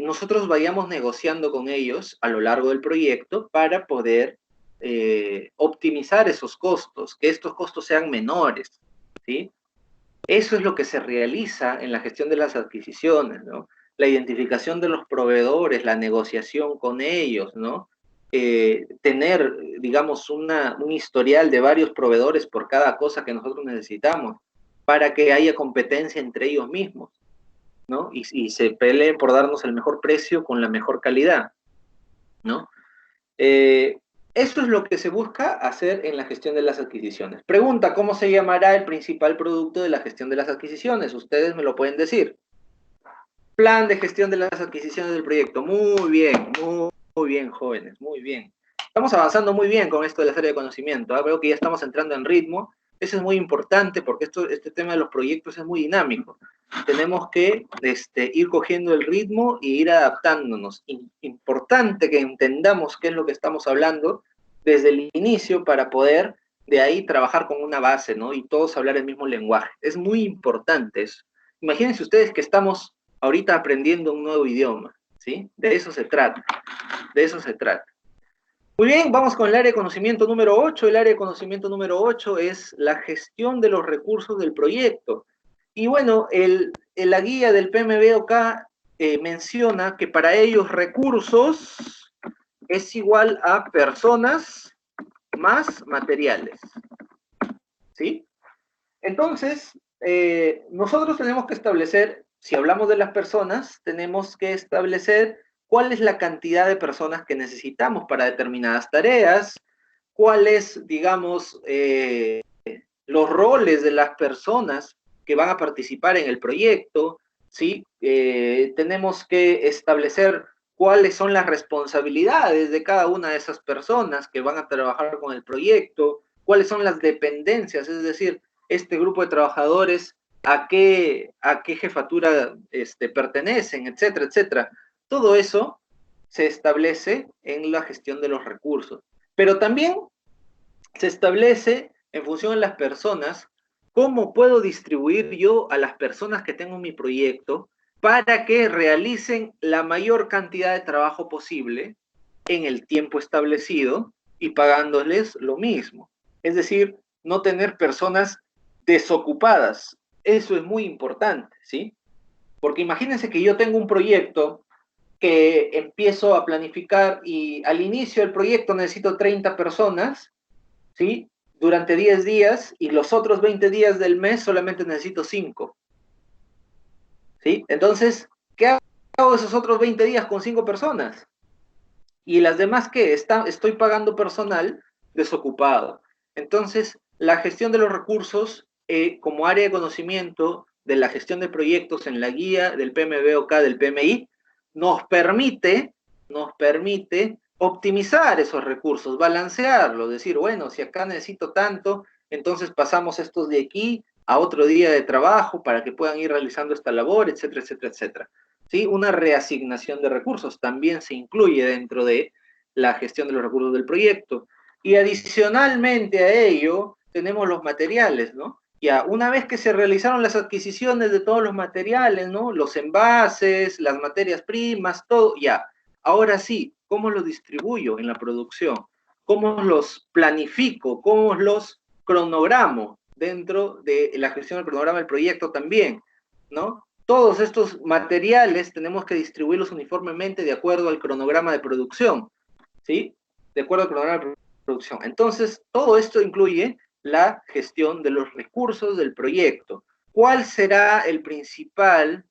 nosotros vayamos negociando con ellos a lo largo del proyecto para poder optimizar esos costos, que estos costos sean menores, ¿sí? Eso es lo que se realiza en la gestión de las adquisiciones, ¿no? La identificación de los proveedores, la negociación con ellos, ¿no? Tener, digamos, un historial de varios proveedores por cada cosa que nosotros necesitamos para que haya competencia entre ellos mismos, ¿no? Y se peleen por darnos el mejor precio con la mejor calidad, ¿no? Esto es lo que se busca hacer en la gestión de las adquisiciones. Pregunta, ¿cómo se llamará el principal producto de la gestión de las adquisiciones? Ustedes me lo pueden decir. Plan de gestión de las adquisiciones del proyecto. Muy bien, jóvenes, muy bien. Estamos avanzando muy bien con esto de la serie de conocimiento. ¿Eh? Veo que ya estamos entrando en ritmo. Eso es muy importante porque este tema de los proyectos es muy dinámico. Tenemos que ir cogiendo el ritmo e ir adaptándonos. Importante que entendamos qué es lo que estamos hablando desde el inicio para poder de ahí trabajar con una base, ¿no? Y todos hablar el mismo lenguaje. Es muy importante eso. Imagínense ustedes que estamos ahorita aprendiendo un nuevo idioma, ¿sí? De eso se trata, de eso se trata. Muy bien, vamos con el área de conocimiento número 8. El área de conocimiento número 8 es la gestión de los recursos del proyecto. Y bueno, la guía del PMBOK menciona que para ellos recursos es igual a personas más materiales, ¿sí? Entonces, nosotros tenemos que establecer, si hablamos de las personas, tenemos que establecer cuál es la cantidad de personas que necesitamos para determinadas tareas, cuáles, digamos, los roles de las personas que van a participar en el proyecto, ¿sí? Tenemos que establecer cuáles son las responsabilidades de cada una de esas personas que van a trabajar con el proyecto, cuáles son las dependencias, es decir, este grupo de trabajadores a qué jefatura pertenecen, etcétera, etcétera. Todo eso se establece en la gestión de los recursos. Pero también se establece en función de las personas cómo puedo distribuir yo a las personas que tengo en mi proyecto para que realicen la mayor cantidad de trabajo posible en el tiempo establecido y pagándoles lo mismo. Es decir, no tener personas desocupadas. Eso es muy importante, ¿sí? Porque imagínense que yo tengo un proyecto que empiezo a planificar y al inicio del proyecto necesito 30 personas, ¿sí? Durante 10 días y los otros 20 días del mes solamente necesito 5, ¿sí? Entonces, ¿qué hago esos otros 20 días con 5 personas? Y las demás, ¿qué? Estoy pagando personal desocupado. Entonces, la gestión de los recursos como área de conocimiento de la gestión de proyectos en la guía del PMBOK del PMI nos permite optimizar esos recursos, balancearlos, decir, bueno, si acá necesito tanto, entonces pasamos estos de aquí a otro día de trabajo para que puedan ir realizando esta labor, etcétera, etcétera, etcétera. ¿Sí? Una reasignación de recursos también se incluye dentro de la gestión de los recursos del proyecto. Y adicionalmente a ello, tenemos los materiales, ¿no? Ya, una vez que se realizaron las adquisiciones de todos los materiales, ¿no? Los envases, las materias primas, todo, ya. Ahora sí, ¿cómo los distribuyo en la producción? ¿Cómo los planifico? ¿Cómo los cronogramo dentro de la gestión del cronograma del proyecto también, ¿no? Todos estos materiales tenemos que distribuirlos uniformemente de acuerdo al cronograma de producción, ¿sí? De acuerdo al cronograma de producción. Entonces, todo esto incluye la gestión de los recursos del proyecto. ¿Cuál será el principal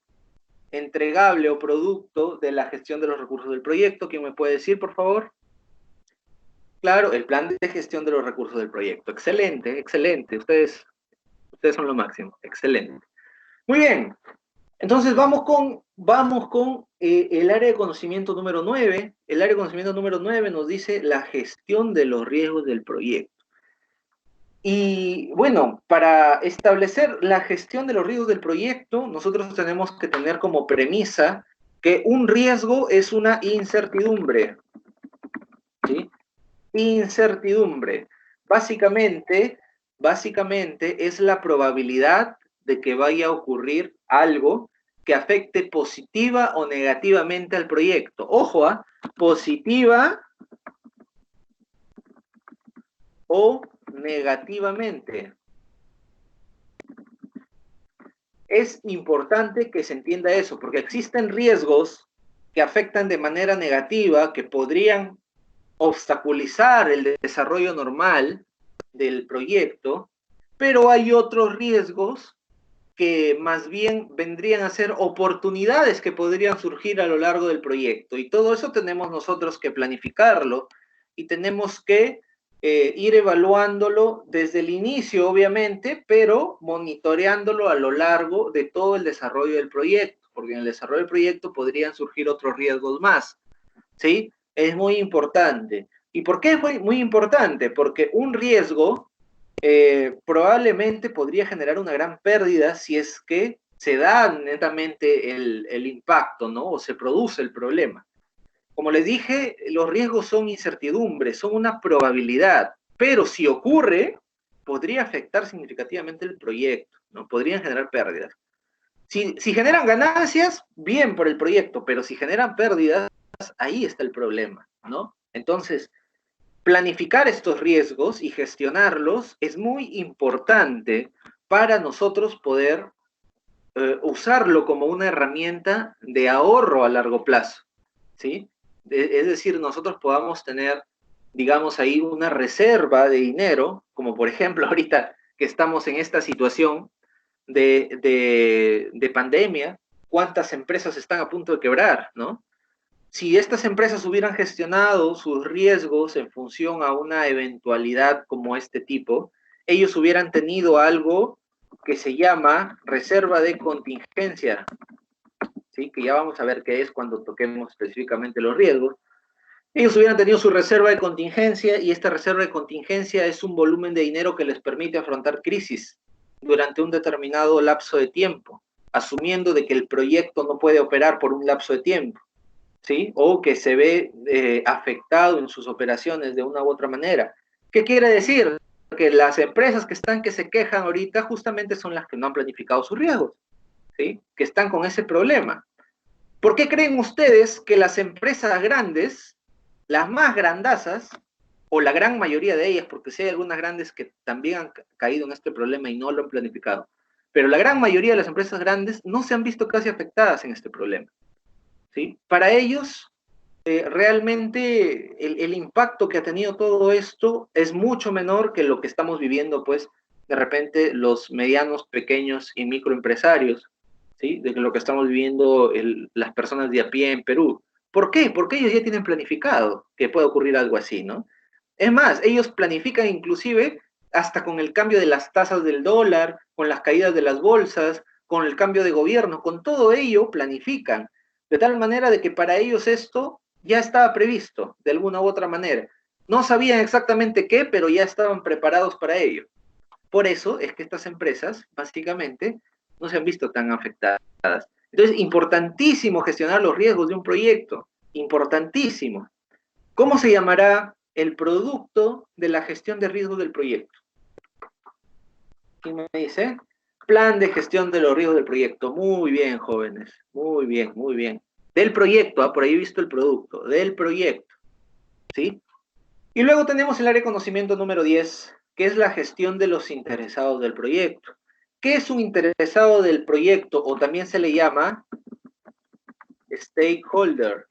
entregable o producto de la gestión de los recursos del proyecto? ¿Quién me puede decir, por favor? Claro, el plan de gestión de los recursos del proyecto. Excelente, excelente. Ustedes son lo máximo. Excelente. Muy bien. Entonces vamos con el área de conocimiento número 9. El área de conocimiento número 9 nos dice la gestión de los riesgos del proyecto. Y bueno, para establecer la gestión de los riesgos del proyecto, nosotros tenemos que tener como premisa que un riesgo es una incertidumbre, ¿sí? Incertidumbre. Básicamente es la probabilidad de que vaya a ocurrir algo que afecte positiva o negativamente al proyecto. Ojo, positiva o negativamente. Es importante que se entienda eso, porque existen riesgos que afectan de manera negativa, que podrían obstaculizar el desarrollo normal del proyecto, pero hay otros riesgos que más bien vendrían a ser oportunidades que podrían surgir a lo largo del proyecto. Y todo eso tenemos nosotros que planificarlo y tenemos que ir evaluándolo desde el inicio, obviamente, pero monitoreándolo a lo largo de todo el desarrollo del proyecto, porque en el desarrollo del proyecto podrían surgir otros riesgos más, ¿sí? Es muy importante. ¿Y por qué es muy importante? Porque un riesgo probablemente podría generar una gran pérdida si es que se da netamente el impacto, ¿no? O se produce el problema. Como les dije, los riesgos son incertidumbres, son una probabilidad, pero si ocurre, podría afectar significativamente el proyecto, ¿no? Podrían generar pérdidas. Si generan ganancias, bien por el proyecto, pero si generan pérdidas, ahí está el problema, ¿no? Entonces, planificar estos riesgos y gestionarlos es muy importante para nosotros poder usarlo como una herramienta de ahorro a largo plazo, ¿sí? Es decir, nosotros podamos tener, digamos, ahí una reserva de dinero, como por ejemplo ahorita que estamos en esta situación de pandemia, cuántas empresas están a punto de quebrar, ¿no? Si estas empresas hubieran gestionado sus riesgos en función a una eventualidad como este tipo, ellos hubieran tenido algo que se llama reserva de contingencia, ¿sí? Que ya vamos a ver qué es cuando toquemos específicamente los riesgos. Ellos hubieran tenido su reserva de contingencia y esta reserva de contingencia es un volumen de dinero que les permite afrontar crisis durante un determinado lapso de tiempo, asumiendo de que el proyecto no puede operar por un lapso de tiempo, ¿sí? O que se ve afectado en sus operaciones de una u otra manera. ¿Qué quiere decir? Que las empresas que se quejan ahorita justamente son las que no han planificado sus riesgos, ¿sí? Que están con ese problema. ¿Por qué creen ustedes que las empresas grandes Las más grandazas, o la gran mayoría de ellas, porque sí hay algunas grandes que también han caído en este problema y no lo han planificado, pero la gran mayoría de las empresas grandes no se han visto casi afectadas en este problema, ¿sí? Para ellos, realmente el impacto que ha tenido todo esto es mucho menor que lo que estamos viviendo, pues, de repente los medianos, pequeños y microempresarios, ¿sí? De lo que estamos viviendo las personas de a pie en Perú. ¿Por qué? Porque ellos ya tienen planificado que pueda ocurrir algo así, ¿no? Es más, ellos planifican inclusive hasta con el cambio de las tasas del dólar, con las caídas de las bolsas, con el cambio de gobierno, con todo ello planifican, de tal manera de que para ellos esto ya estaba previsto de alguna u otra manera. No sabían exactamente qué, pero ya estaban preparados para ello. Por eso es que estas empresas, básicamente, no se han visto tan afectadas. Entonces, importantísimo gestionar los riesgos de un proyecto, importantísimo. ¿Cómo se llamará el producto de la gestión de riesgos del proyecto? ¿Quién me dice? Plan de gestión de los riesgos del proyecto. Muy bien, jóvenes. Muy bien, muy bien. Del proyecto, por ahí he visto el producto, del proyecto. ¿Sí? Y luego tenemos el área de conocimiento número 10, que es la gestión de los interesados del proyecto. ¿Qué es un interesado del proyecto? O también se le llama stakeholder.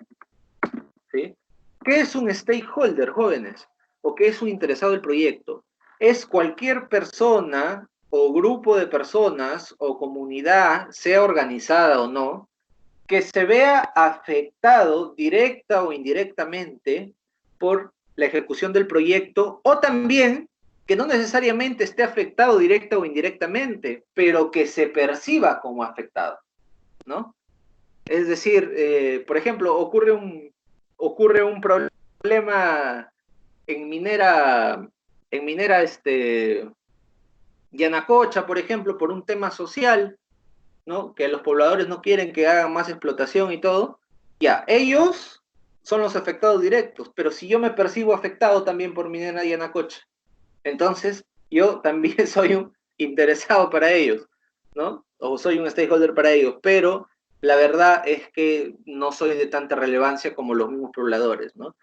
¿Sí? ¿Qué es un stakeholder, jóvenes? ¿O qué es un interesado del proyecto? Es cualquier persona o grupo de personas o comunidad, sea organizada o no, que se vea afectado directa o indirectamente por la ejecución del proyecto, o también que no necesariamente esté afectado directa o indirectamente, pero que se perciba como afectado, ¿no? Es decir, por ejemplo, ocurre un problema en minera Yanacocha, por ejemplo, por un tema social, ¿no? Que los pobladores no quieren que hagan más explotación y todo, ya, ellos son los afectados directos, pero si yo me percibo afectado también por minera Yanacocha, entonces yo también soy un interesado para ellos, ¿no? O soy un stakeholder para ellos, pero la verdad es que no soy de tanta relevancia como los mismos pobladores, ¿no?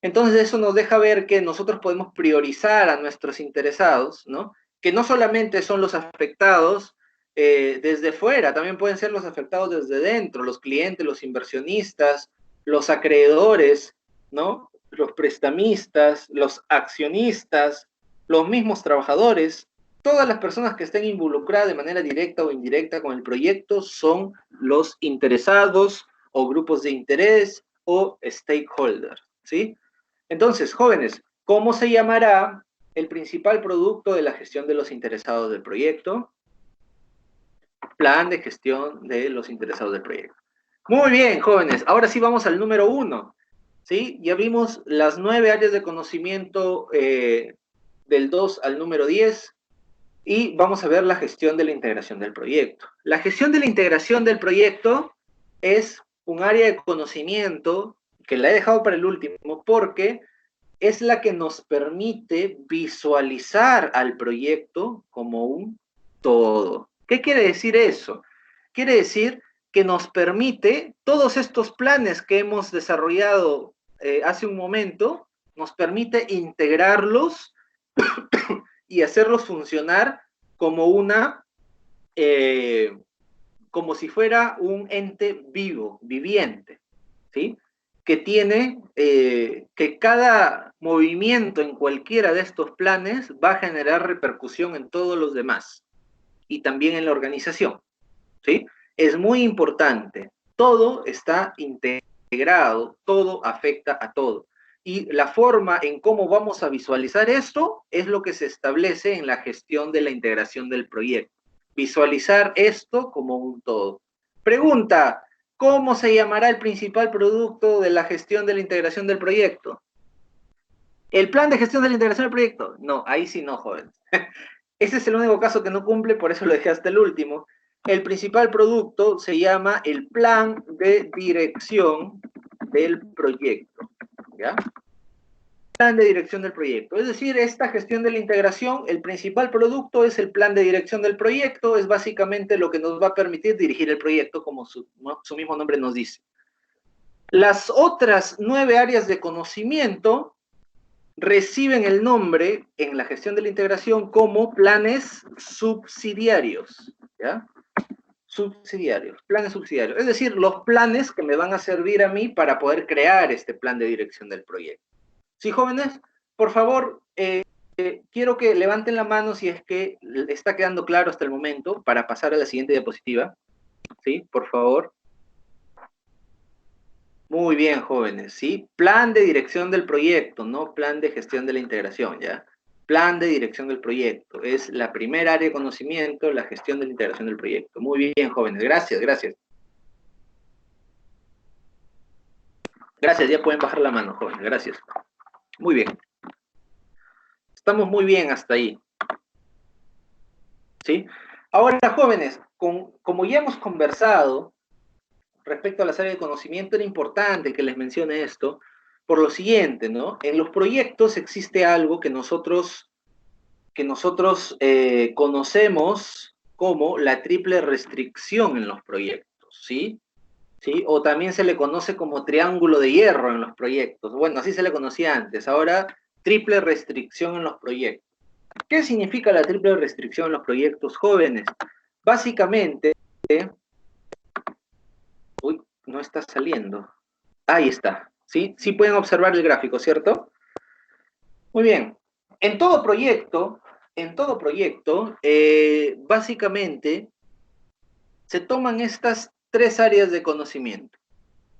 Entonces eso nos deja ver que nosotros podemos priorizar a nuestros interesados, ¿no? Que no solamente son los afectados desde fuera, también pueden ser los afectados desde dentro, los clientes, los inversionistas, los acreedores, ¿no? Los prestamistas, los accionistas, los mismos trabajadores, todas las personas que estén involucradas de manera directa o indirecta con el proyecto son los interesados o grupos de interés o stakeholders, ¿sí? Entonces, jóvenes, ¿cómo se llamará el principal producto de la gestión de los interesados del proyecto? Plan de gestión de los interesados del proyecto. Muy bien, jóvenes. Ahora sí vamos al número 1. ¿Sí? Ya vimos las 9 áreas de conocimiento del 2 al número 10 y vamos a ver la gestión de la integración del proyecto. La gestión de la integración del proyecto es un área de conocimiento que la he dejado para el último porque es la que nos permite visualizar al proyecto como un todo. ¿Qué quiere decir eso? Quiere decir que nos permite todos estos planes que hemos desarrollado hace un momento, nos permite integrarlos y hacerlos funcionar como como si fuera un ente vivo, viviente, ¿sí? Que tiene, que cada movimiento en cualquiera de estos planes va a generar repercusión en todos los demás y también en la organización, ¿sí? Es muy importante, todo está integrado, todo afecta a todo. Y la forma en cómo vamos a visualizar esto es lo que se establece en la gestión de la integración del proyecto. Visualizar esto como un todo. Pregunta, ¿cómo se llamará el principal producto de la gestión de la integración del proyecto? ¿El plan de gestión de la integración del proyecto? No, ahí sí no, jóvenes. Ese es el único caso que no cumple, por eso lo dejé hasta el último. El principal producto se llama el plan de dirección del proyecto, ¿ya? Plan de dirección del proyecto. Es decir, esta gestión de la integración, el principal producto es el plan de dirección del proyecto, es básicamente lo que nos va a permitir dirigir el proyecto, como su mismo nombre nos dice. Las otras 9 áreas de conocimiento reciben el nombre en la gestión de la integración como planes subsidiarios, ¿ya? Subsidiarios, planes subsidiarios. Es decir, los planes que me van a servir a mí para poder crear este plan de dirección del proyecto. Sí, jóvenes, por favor, quiero que levanten la mano si es que está quedando claro hasta el momento para pasar a la siguiente diapositiva. ¿Sí? Por favor. Muy bien, jóvenes, ¿sí? Plan de dirección del proyecto, no plan de gestión de la integración, ¿ya? Plan de dirección del proyecto. Es la primera área de conocimiento, la gestión de la integración del proyecto. Muy bien, jóvenes. Gracias, gracias. Gracias, ya pueden bajar la mano, jóvenes. Gracias. Muy bien. Estamos muy bien hasta ahí. ¿Sí? Ahora, jóvenes, como ya hemos conversado respecto a las áreas de conocimiento, era importante que les mencione esto por lo siguiente, ¿no? En los proyectos existe algo que nosotros conocemos como la triple restricción en los proyectos, ¿sí? ¿Sí? O también se le conoce como triángulo de hierro en los proyectos. Bueno, así se le conocía antes. Ahora, triple restricción en los proyectos. ¿Qué significa la triple restricción en los proyectos jóvenes? Básicamente, uy, no está saliendo. Ahí está, ¿sí? Sí pueden observar el gráfico, ¿cierto? Muy bien. En todo proyecto, básicamente, se toman estas 3 áreas de conocimiento.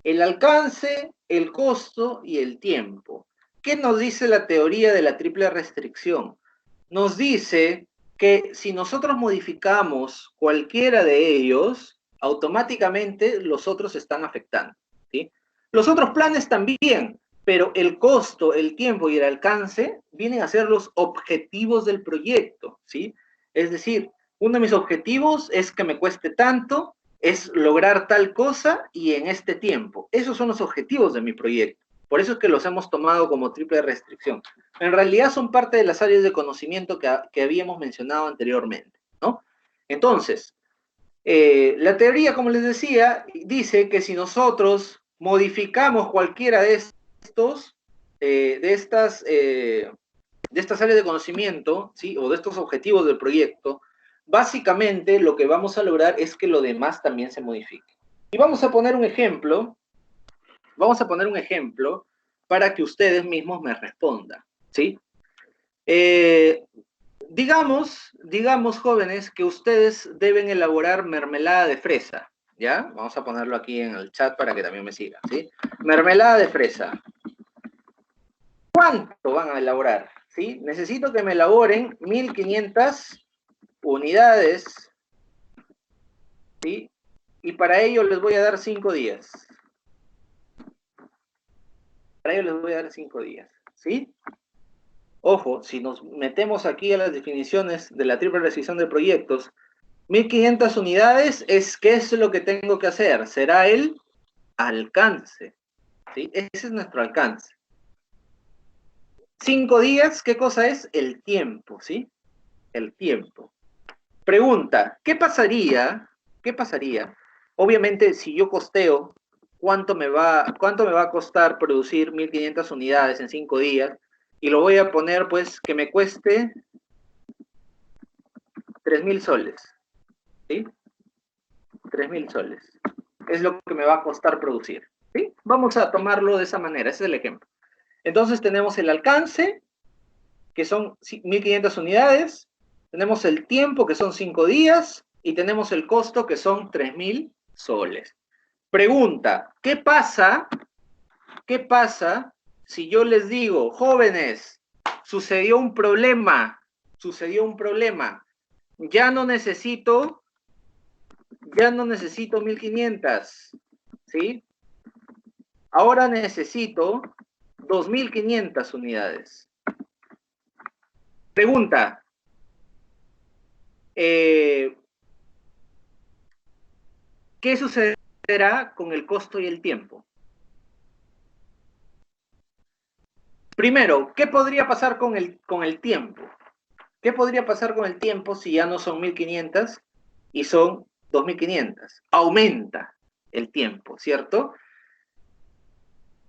El alcance, el costo y el tiempo. ¿Qué nos dice la teoría de la triple restricción? Nos dice que si nosotros modificamos cualquiera de ellos, automáticamente los otros están afectando, ¿sí? Los otros planes también, pero el costo, el tiempo y el alcance vienen a ser los objetivos del proyecto, ¿sí? Es decir, uno de mis objetivos es que me cueste tanto, es lograr tal cosa y en este tiempo. Esos son los objetivos de mi proyecto. Por eso es que los hemos tomado como triple restricción. En realidad son parte de las áreas de conocimiento que habíamos mencionado anteriormente, ¿no? Entonces, la teoría, como les decía, dice que si nosotros modificamos cualquiera de estos, de estas áreas de conocimiento, ¿sí? O de estos objetivos del proyecto, básicamente lo que vamos a lograr es que lo demás también se modifique. Y vamos a poner un ejemplo para que ustedes mismos me respondan, ¿sí? Digamos, jóvenes, que ustedes deben elaborar mermelada de fresa, ¿ya? Vamos a ponerlo aquí en el chat para que también me sigan, ¿sí? Mermelada de fresa. ¿Cuánto van a elaborar? ¿Sí? Necesito que me elaboren 1500 unidades, ¿sí? Y para ello les voy a dar 5 días. Para ello les voy a dar 5 días, ¿sí? Ojo, si nos metemos aquí a las definiciones de la triple restricción de proyectos, 1500 unidades es ¿qué es lo que tengo que hacer? Será el alcance, ¿sí? Ese es nuestro alcance. 5 días, ¿qué cosa es? El tiempo, ¿sí? El tiempo. Pregunta, ¿qué pasaría? Obviamente, si yo costeo, ¿cuánto me va a costar producir 1500 unidades en 5 días? Y lo voy a poner, pues, que me cueste 3000 soles, ¿sí? 3000 soles. Es lo que me va a costar producir, ¿sí? Vamos a tomarlo de esa manera, ese es el ejemplo. Entonces tenemos el alcance, que son 1500 unidades, tenemos el tiempo, que son 5 días, y tenemos el costo, que son 3000 soles. Pregunta, ¿qué pasa si yo les digo, jóvenes, sucedió un problema, ya no necesito 1500, ¿sí? Ahora necesito 2500 unidades. Pregunta, ¿qué sucederá con el costo y el tiempo? Primero, ¿qué podría pasar con el tiempo? ¿Qué podría pasar con el tiempo si ya no son 1500 y son 2500? Aumenta el tiempo, ¿cierto?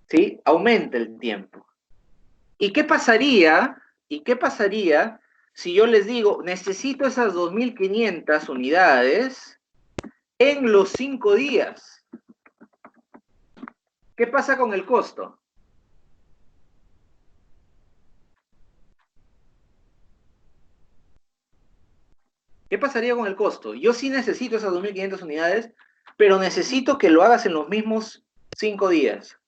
¿sí? Aumenta el tiempo. ¿Y qué pasaría? ¿Y qué pasaría si yo les digo, necesito esas 2.500 unidades en los 5 días? ¿Qué pasa con el costo? ¿Qué pasaría con el costo? Yo sí necesito esas 2.500 unidades, pero necesito que lo hagas en los mismos 5 días.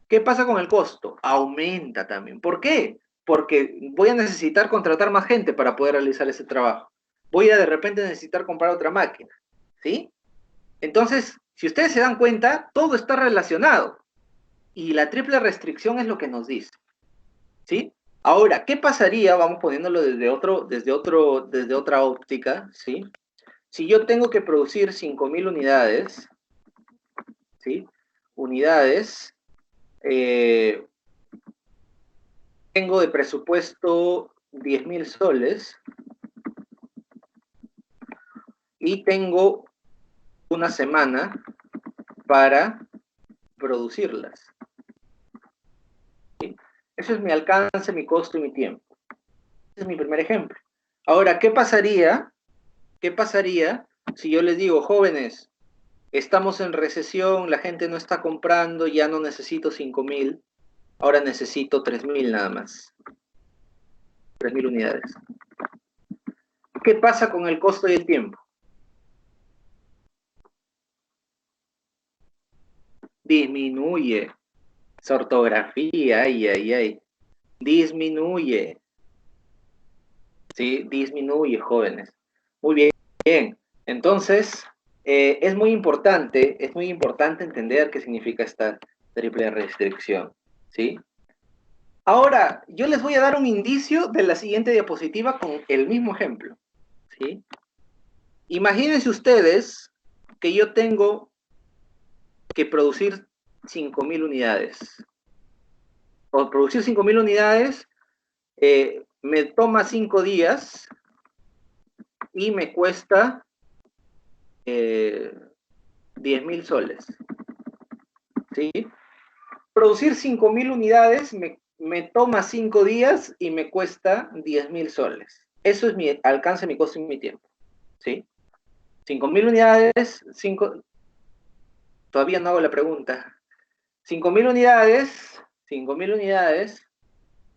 ¿Qué pasa con el costo? Aumenta también. ¿Por qué? Porque voy a necesitar contratar más gente para poder realizar ese trabajo. Voy a de repente necesitar comprar otra máquina. ¿Sí? Entonces, si ustedes se dan cuenta, todo está relacionado. Y la triple restricción es lo que nos dice. ¿Sí? Ahora, ¿qué pasaría? Vamos poniéndolo desde otra óptica, ¿sí? Si yo tengo que producir 5.000 unidades, ¿sí? Unidades, tengo de presupuesto 10.000 soles y tengo una semana para producirlas. ¿Sí? Eso es mi alcance, mi costo y mi tiempo. Ese es mi primer ejemplo. Ahora, ¿qué pasaría? ¿Qué pasaría si yo les digo, jóvenes, estamos en recesión, la gente no está comprando, ya no necesito 5.000, ahora necesito 3.000 nada más. 3.000 unidades. ¿Qué pasa con el costo y el tiempo? Disminuye. Esa ortografía, ay, ay, ay. Disminuye. ¿Sí? Disminuye, jóvenes. Muy bien. Bien. Entonces, es muy importante entender qué significa esta triple restricción. ¿Sí? Ahora, yo les voy a dar un indicio de la siguiente diapositiva con el mismo ejemplo. ¿Sí? Imagínense ustedes que yo tengo que producir 5.000 unidades. O producir 5.000 unidades me toma 5 días y me cuesta 10.000 soles. ¿Sí? Producir 5.000 unidades me toma 5 días y me cuesta 10.000 soles. Eso es mi alcance, mi costo y mi tiempo. ¿Sí? 5.000 unidades, todavía no hago la pregunta. 5.000 unidades, 5.000 unidades,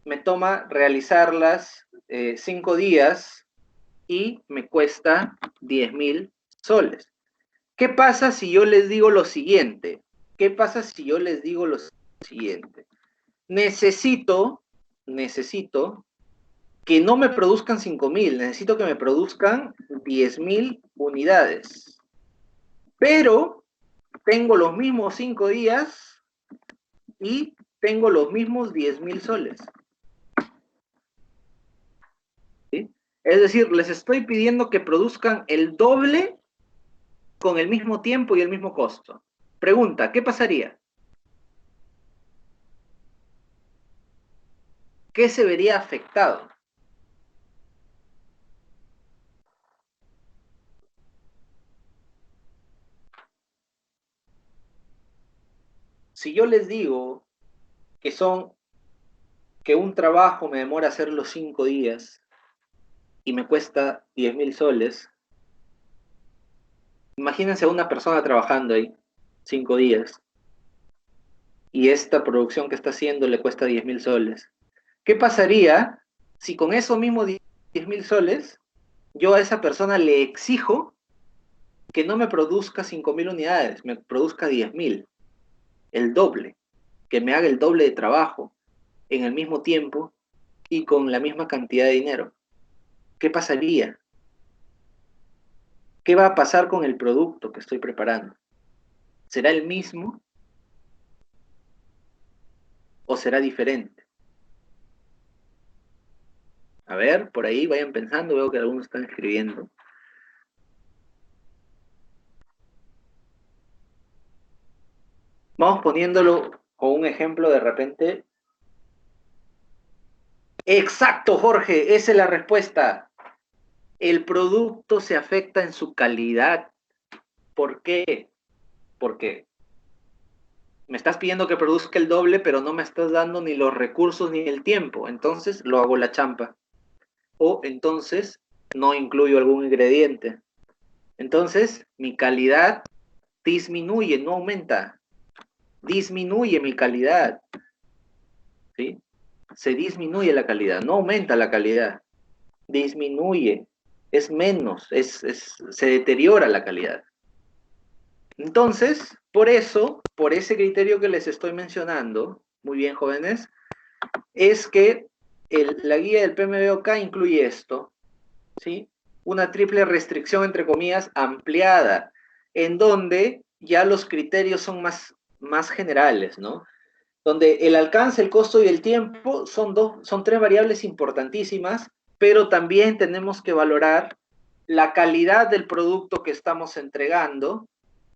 me toma realizarlas 5 días y me cuesta 10.000 soles. ¿Qué pasa si yo les digo lo siguiente? ¿Qué pasa si yo les digo lo siguiente? Necesito que no me produzcan 5.000, necesito que me produzcan 10.000 unidades. Pero tengo los mismos 5 días y tengo los mismos 10.000 soles. ¿Sí? Es decir, les estoy pidiendo que produzcan el doble con el mismo tiempo y el mismo costo. Pregunta, ¿qué pasaría? ¿Qué se vería afectado? Si yo les digo que un trabajo me demora hacerlo 5 días y me cuesta 10.000 soles, imagínense a una persona trabajando ahí 5 días y esta producción que está haciendo le cuesta 10.000 soles. ¿Qué pasaría si con eso mismo 10.000 soles yo a esa persona le exijo que no me produzca 5.000 unidades, me produzca 10.000, el doble, que me haga el doble de trabajo en el mismo tiempo y con la misma cantidad de dinero? ¿Qué pasaría? ¿Qué va a pasar con el producto que estoy preparando? ¿Será el mismo o será diferente? A ver, por ahí vayan pensando, veo que algunos están escribiendo. Vamos poniéndolo con un ejemplo de repente. Exacto, Jorge, esa es la respuesta. El producto se afecta en su calidad. ¿Por qué? Porque Me estás pidiendo que produzca el doble, pero no me estás dando ni los recursos ni el tiempo. Entonces lo hago la champa. O entonces no incluyo algún ingrediente. Entonces mi calidad disminuye, no aumenta. Disminuye mi calidad. ¿Sí? Se disminuye la calidad, no aumenta la calidad. Disminuye, es menos, se deteriora la calidad. Entonces, por eso, por ese criterio que les estoy mencionando, muy bien jóvenes, es que la guía del PMBOK incluye esto, ¿sí? Una triple restricción, entre comillas, ampliada, en donde ya los criterios son más generales, ¿no? Donde el alcance, el costo y el tiempo son tres variables importantísimas, pero también tenemos que valorar la calidad del producto que estamos entregando,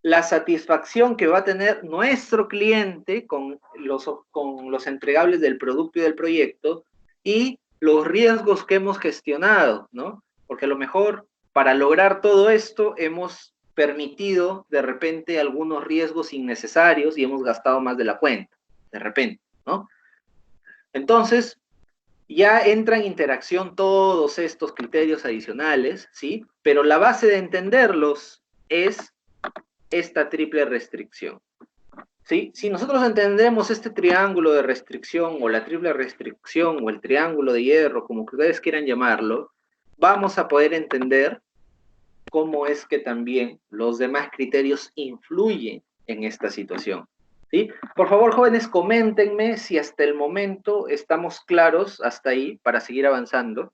la satisfacción que va a tener nuestro cliente con los entregables del producto y del proyecto y los riesgos que hemos gestionado, ¿no? Porque a lo mejor para lograr todo esto hemos permitido de repente algunos riesgos innecesarios y hemos gastado más de la cuenta, de repente, ¿no? Entonces, ya entra en interacción todos estos criterios adicionales, ¿sí? Pero la base de entenderlos es esta triple restricción. ¿Sí? Si nosotros entendemos este triángulo de restricción o la triple restricción o el triángulo de hierro, como ustedes quieran llamarlo, vamos a poder entender cómo es que también los demás criterios influyen en esta situación. ¿Sí? Por favor, jóvenes, coméntenme si hasta el momento estamos claros hasta ahí para seguir avanzando.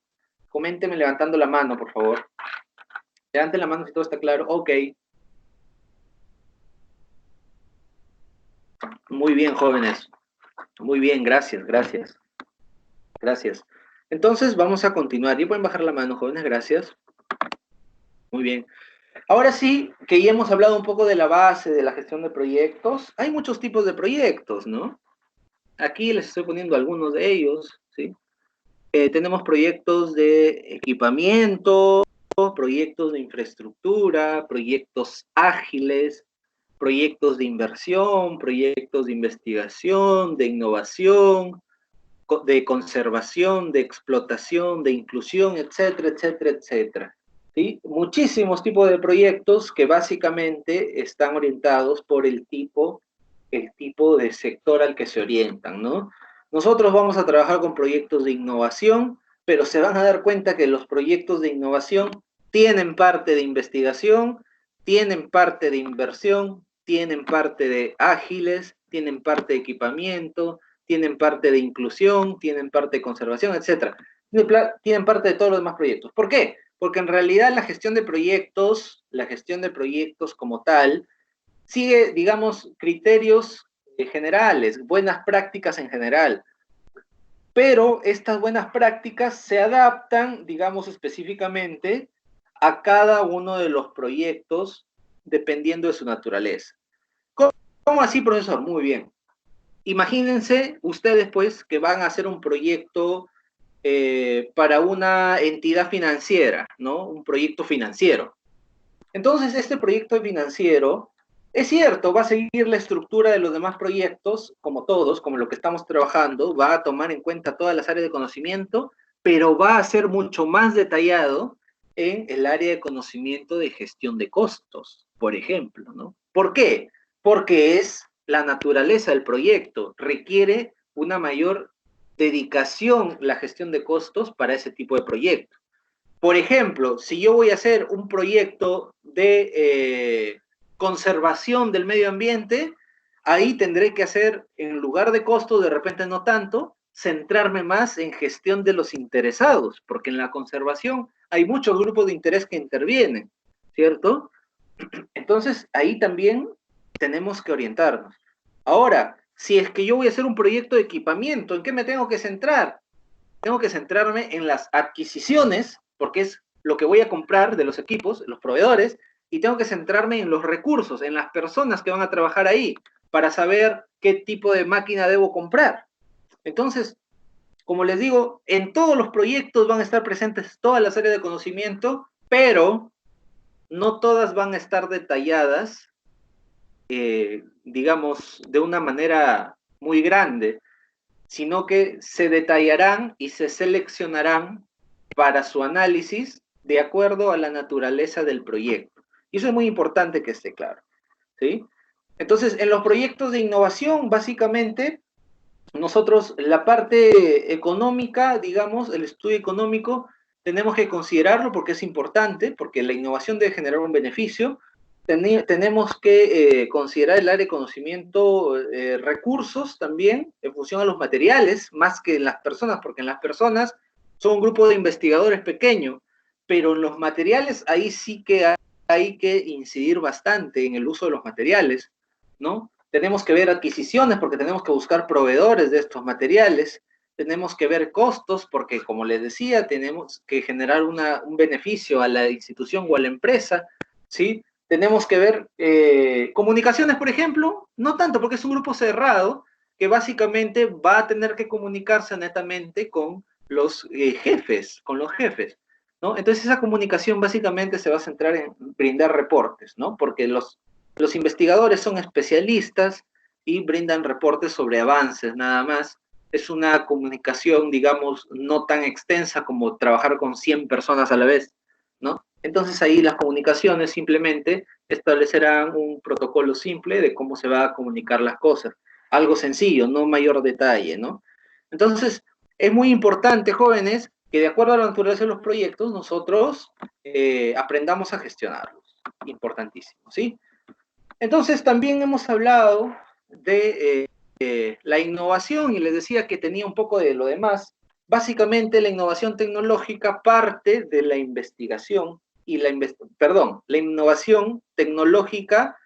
Coméntenme levantando la mano, por favor. Levanten la mano si todo está claro. Ok. Muy bien, jóvenes. Muy bien, gracias, gracias. Gracias. Entonces, vamos a continuar. ¿Y pueden bajar la mano, jóvenes? Gracias. Muy bien. Ahora sí, que ya hemos hablado un poco de la base de la gestión de proyectos. Hay muchos tipos de proyectos, ¿no? Aquí les estoy poniendo algunos de ellos, ¿sí? Tenemos proyectos de equipamiento, proyectos de infraestructura, proyectos ágiles, proyectos de inversión, proyectos de investigación, de innovación, de conservación, de explotación, de inclusión, etcétera, etcétera, etcétera. ¿Sí? Muchísimos tipos de proyectos que básicamente están orientados por el tipo de sector al que se orientan, ¿no? Nosotros vamos a trabajar con proyectos de innovación, pero se van a dar cuenta que los proyectos de innovación tienen parte de investigación, tienen parte de inversión, tienen parte de ágiles, tienen parte de equipamiento, tienen parte de inclusión, tienen parte de conservación, etc. Tienen parte de todos los demás proyectos. ¿Por qué? Porque en realidad la gestión de proyectos como tal, sigue, digamos, criterios generales, buenas prácticas en general. Pero estas buenas prácticas se adaptan, digamos, específicamente a cada uno de los proyectos dependiendo de su naturaleza. ¿Cómo así, profesor? Muy bien. Imagínense ustedes, pues, que van a hacer un proyecto para una entidad financiera, ¿no? Un proyecto financiero. Entonces, este proyecto financiero, es cierto, va a seguir la estructura de los demás proyectos, como todos, como lo que estamos trabajando, va a tomar en cuenta todas las áreas de conocimiento, pero va a ser mucho más detallado en el área de conocimiento de gestión de costos, por ejemplo, ¿no? ¿Por qué? Porque es la naturaleza del proyecto, requiere una mayor dedicación la gestión de costos para ese tipo de proyectos. Por ejemplo, si yo voy a hacer un proyecto de conservación del medio ambiente, ahí tendré que hacer, en lugar de costos, de repente no tanto, centrarme más en gestión de los interesados, porque en la conservación hay muchos grupos de interés que intervienen, ¿cierto? Entonces, ahí también tenemos que orientarnos. Ahora, si es que yo voy a hacer un proyecto de equipamiento, ¿en qué me tengo que centrar? Tengo que centrarme en las adquisiciones, porque es lo que voy a comprar de los equipos, los proveedores, y tengo que centrarme en los recursos, en las personas que van a trabajar ahí, para saber qué tipo de máquina debo comprar. Entonces, como les digo, en todos los proyectos van a estar presentes todas las áreas de conocimiento, pero no todas van a estar detalladas digamos, de una manera muy grande, sino que se detallarán y se seleccionarán para su análisis de acuerdo a la naturaleza del proyecto. Y eso es muy importante que esté claro, ¿sí? Entonces, en los proyectos de innovación, básicamente, nosotros la parte económica, digamos, el estudio económico, tenemos que considerarlo porque es importante, porque la innovación debe generar un beneficio. Tenemos que considerar el área de conocimiento, recursos también, en función a los materiales, más que en las personas, porque en las personas son un grupo de investigadores pequeño, pero en los materiales ahí sí que hay que incidir bastante en el uso de los materiales, ¿no? Tenemos que ver adquisiciones porque tenemos que buscar proveedores de estos materiales, tenemos que ver costos porque, como les decía, tenemos que generar un beneficio a la institución o a la empresa, ¿sí? Tenemos que ver comunicaciones, por ejemplo, no tanto porque es un grupo cerrado que básicamente va a tener que comunicarse netamente con los jefes, ¿no? Entonces esa comunicación básicamente se va a centrar en brindar reportes, ¿no? Porque los investigadores son especialistas y brindan reportes sobre avances nada más. Es una comunicación, digamos, no tan extensa como trabajar con 100 personas a la vez, ¿no? Entonces ahí las comunicaciones simplemente establecerán un protocolo simple de cómo se va a comunicar las cosas. Algo sencillo, no mayor detalle, ¿no? Entonces, es muy importante, jóvenes, que de acuerdo a la naturaleza de los proyectos, nosotros aprendamos a gestionarlos. Importantísimo, ¿sí? Entonces, también hemos hablado de la innovación y les decía que tenía un poco de lo demás. Básicamente, la innovación tecnológica parte de la investigación y la innovación tecnológica,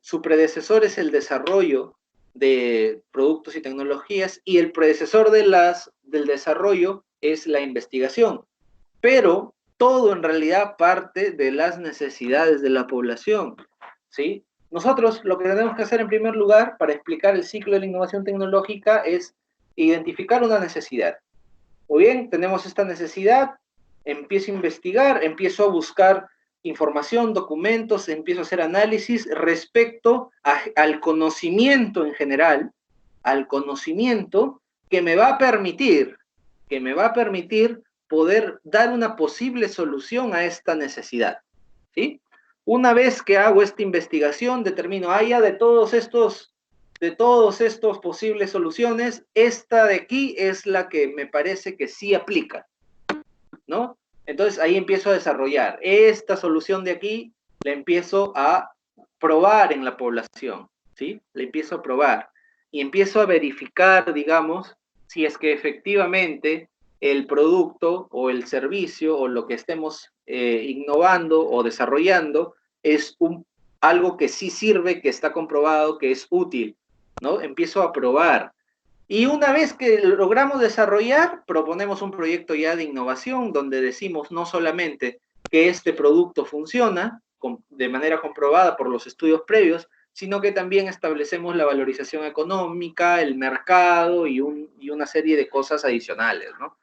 su predecesor es el desarrollo de productos y tecnologías y el predecesor del desarrollo es la investigación. Pero todo en realidad parte de las necesidades de la población, ¿sí? Nosotros lo que tenemos que hacer en primer lugar para explicar el ciclo de la innovación tecnológica es identificar una necesidad. Muy bien, tenemos esta necesidad, empiezo a investigar, empiezo a buscar información, documentos, empiezo a hacer análisis respecto al conocimiento en general, al conocimiento que me va a permitir poder dar una posible solución a esta necesidad, ¿sí? Una vez que hago esta investigación, determino, ya de todos estos posibles soluciones, esta de aquí es la que me parece que sí aplica, ¿no? Entonces ahí empiezo a desarrollar. Esta solución de aquí la empiezo a probar en la población, ¿sí? La empiezo a probar y empiezo a verificar, digamos, si es que efectivamente el producto o el servicio o lo que estemos innovando o desarrollando es algo que sí sirve, que está comprobado, que es útil, ¿no? Empiezo a probar. Y una vez que logramos desarrollar, proponemos un proyecto ya de innovación donde decimos no solamente que este producto funciona de manera comprobada por los estudios previos, sino que también establecemos la valorización económica, el mercado y una serie de cosas adicionales, ¿no?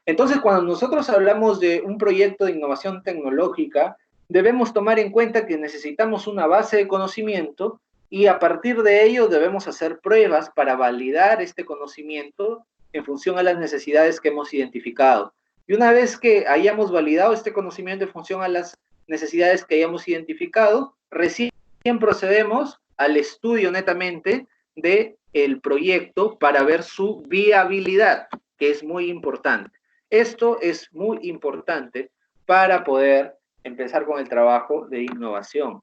Entonces, cuando nosotros hablamos de un proyecto de innovación tecnológica, debemos tomar en cuenta que necesitamos una base de conocimiento y a partir de ello debemos hacer pruebas para validar este conocimiento en función a las necesidades que hemos identificado. Y una vez que hayamos validado este conocimiento en función a las necesidades que hayamos identificado, recién procedemos al estudio netamente del proyecto para ver su viabilidad, que es muy importante. Esto es muy importante para poder empezar con el trabajo de innovación,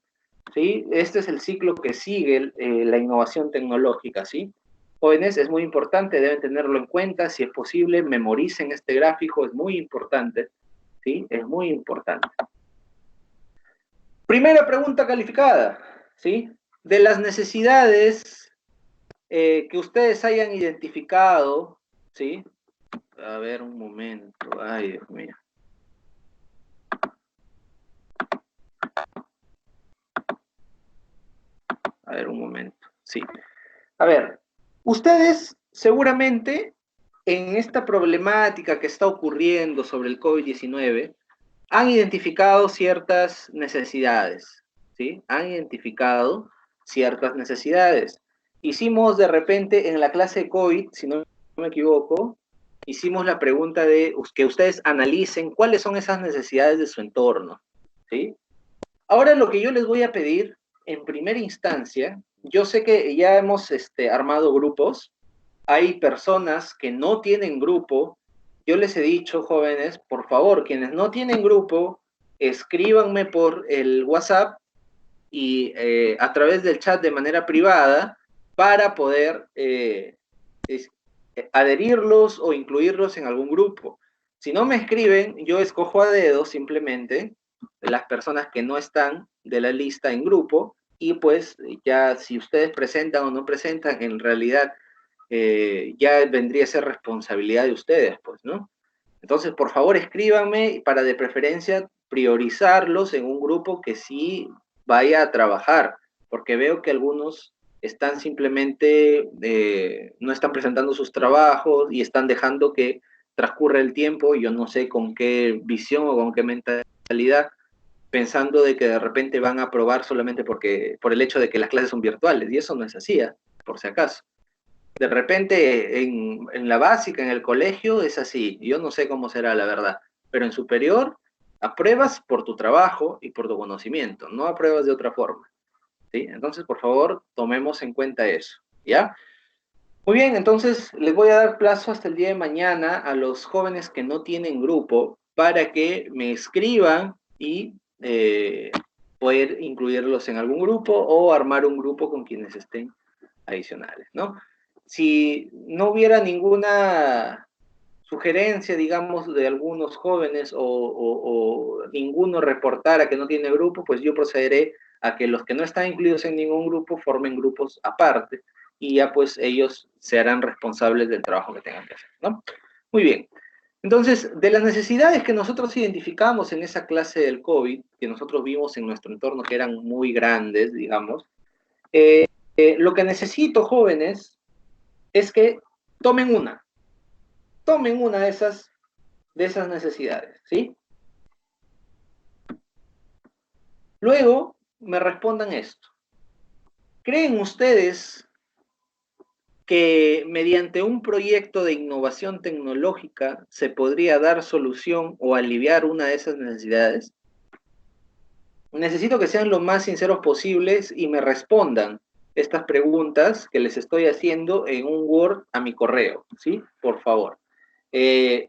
¿sí? Este es el ciclo que sigue la innovación tecnológica, ¿sí? Jóvenes, es muy importante, deben tenerlo en cuenta, si es posible, memoricen este gráfico, es muy importante, ¿sí? Es muy importante. Primera pregunta calificada, ¿sí? De las necesidades que ustedes hayan identificado, ¿sí? A ver, un momento, ay, Dios mío. A ver, un momento, sí. A ver, ustedes seguramente en esta problemática que está ocurriendo sobre el COVID-19 han identificado ciertas necesidades, ¿sí? Han identificado ciertas necesidades. Hicimos de repente en la clase de COVID, si no me equivoco, hicimos la pregunta de que ustedes analicen cuáles son esas necesidades de su entorno, ¿sí? Ahora lo que yo les voy a pedir, en primera instancia, yo sé que ya hemos armado grupos, hay personas que no tienen grupo, yo les he dicho, jóvenes, por favor, quienes no tienen grupo, escríbanme por el WhatsApp y a través del chat de manera privada para poder adherirlos o incluirlos en algún grupo. Si no me escriben, yo escojo a dedo simplemente las personas que no están de la lista en grupo y pues ya si ustedes presentan o no presentan, en realidad ya vendría a ser responsabilidad de ustedes, pues, ¿no? Entonces, por favor, escríbanme para de preferencia priorizarlos en un grupo que sí vaya a trabajar, porque veo que algunos están simplemente, no están presentando sus trabajos y están dejando que transcurra el tiempo, yo no sé con qué visión o con qué mentalidad, pensando de que de repente van a aprobar solamente por el hecho de que las clases son virtuales, y eso no es así, por si acaso. De repente en la básica, en el colegio, es así. Yo no sé cómo será la verdad, pero en superior apruebas por tu trabajo y por tu conocimiento, no apruebas de otra forma, ¿sí? Entonces, por favor, tomemos en cuenta eso, ¿ya? Muy bien, entonces les voy a dar plazo hasta el día de mañana a los jóvenes que no tienen grupo para que me escriban y poder incluirlos en algún grupo o armar un grupo con quienes estén adicionales, ¿no? Si no hubiera ninguna sugerencia, digamos, de algunos jóvenes o ninguno reportara que no tiene grupo, pues yo procederé a que los que no están incluidos en ningún grupo formen grupos aparte y ya pues ellos se harán responsables del trabajo que tengan que hacer, ¿no? Muy bien. Entonces, de las necesidades que nosotros identificamos en esa clase del COVID, que nosotros vimos en nuestro entorno que eran muy grandes, digamos, lo que necesito, jóvenes, es que tomen una de esas necesidades, ¿sí? Luego me respondan esto. ¿Creen ustedes que mediante un proyecto de innovación tecnológica se podría dar solución o aliviar una de esas necesidades? Necesito que sean lo más sinceros posibles y me respondan estas preguntas que les estoy haciendo en un Word a mi correo, ¿sí? Por favor.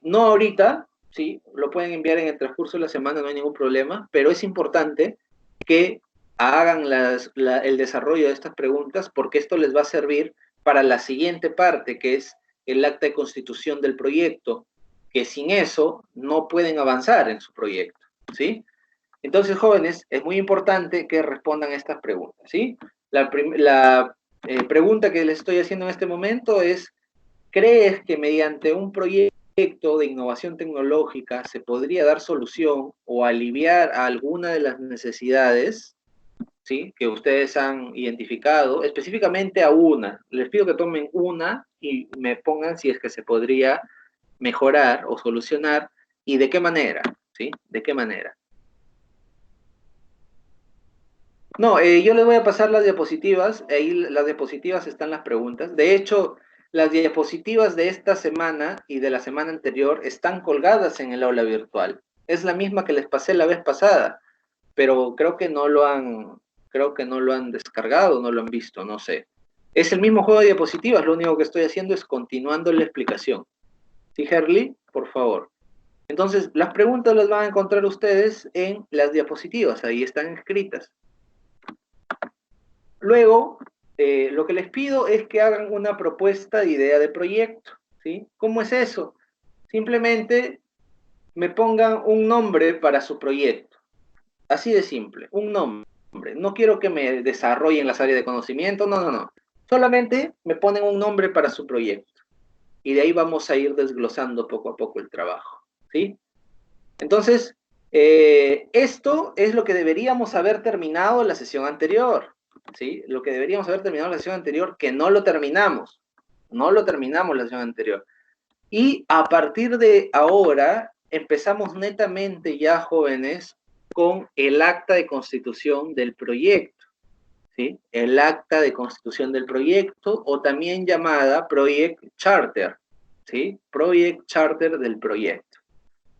No ahorita, ¿sí? Lo pueden enviar en el transcurso de la semana, no hay ningún problema, pero es importante que hagan el desarrollo de estas preguntas porque esto les va a servir para la siguiente parte, que es el acta de constitución del proyecto, que sin eso no pueden avanzar en su proyecto, ¿sí? Entonces, jóvenes, es muy importante que respondan a estas preguntas, ¿sí? La pregunta que les estoy haciendo en este momento es, ¿crees que mediante un proyecto de innovación tecnológica se podría dar solución o aliviar a alguna de las necesidades, ¿sí?, que ustedes han identificado, específicamente a una? Les pido que tomen una y me pongan si es que se podría mejorar o solucionar y de qué manera, ¿sí? ¿De qué manera? No, yo les voy a pasar las diapositivas, ahí las diapositivas están las preguntas. De hecho, las diapositivas de esta semana y de la semana anterior están colgadas en el aula virtual. Es la misma que les pasé la vez pasada, pero creo que no lo han descargado, no lo han visto, no sé. Es el mismo juego de diapositivas, lo único que estoy haciendo es continuando la explicación. ¿Sí, Herli? Por favor. Entonces, las preguntas las van a encontrar ustedes en las diapositivas, ahí están escritas. Luego, lo que les pido es que hagan una propuesta de idea de proyecto, ¿sí? ¿Cómo es eso? Simplemente me pongan un nombre para su proyecto. Así de simple, un nombre. No quiero que me desarrollen las áreas de conocimiento, no. Solamente me ponen un nombre para su proyecto. Y de ahí vamos a ir desglosando poco a poco el trabajo, ¿sí? Entonces, esto es lo que deberíamos haber terminado en la sesión anterior, ¿sí? Lo que deberíamos haber terminado en la sesión anterior, que no lo terminamos. No lo terminamos la sesión anterior. Y a partir de ahora, empezamos netamente ya, jóvenes, con el acta de constitución del proyecto, ¿sí? El acta de constitución del proyecto, o también llamada Project Charter, ¿sí? Project Charter del proyecto.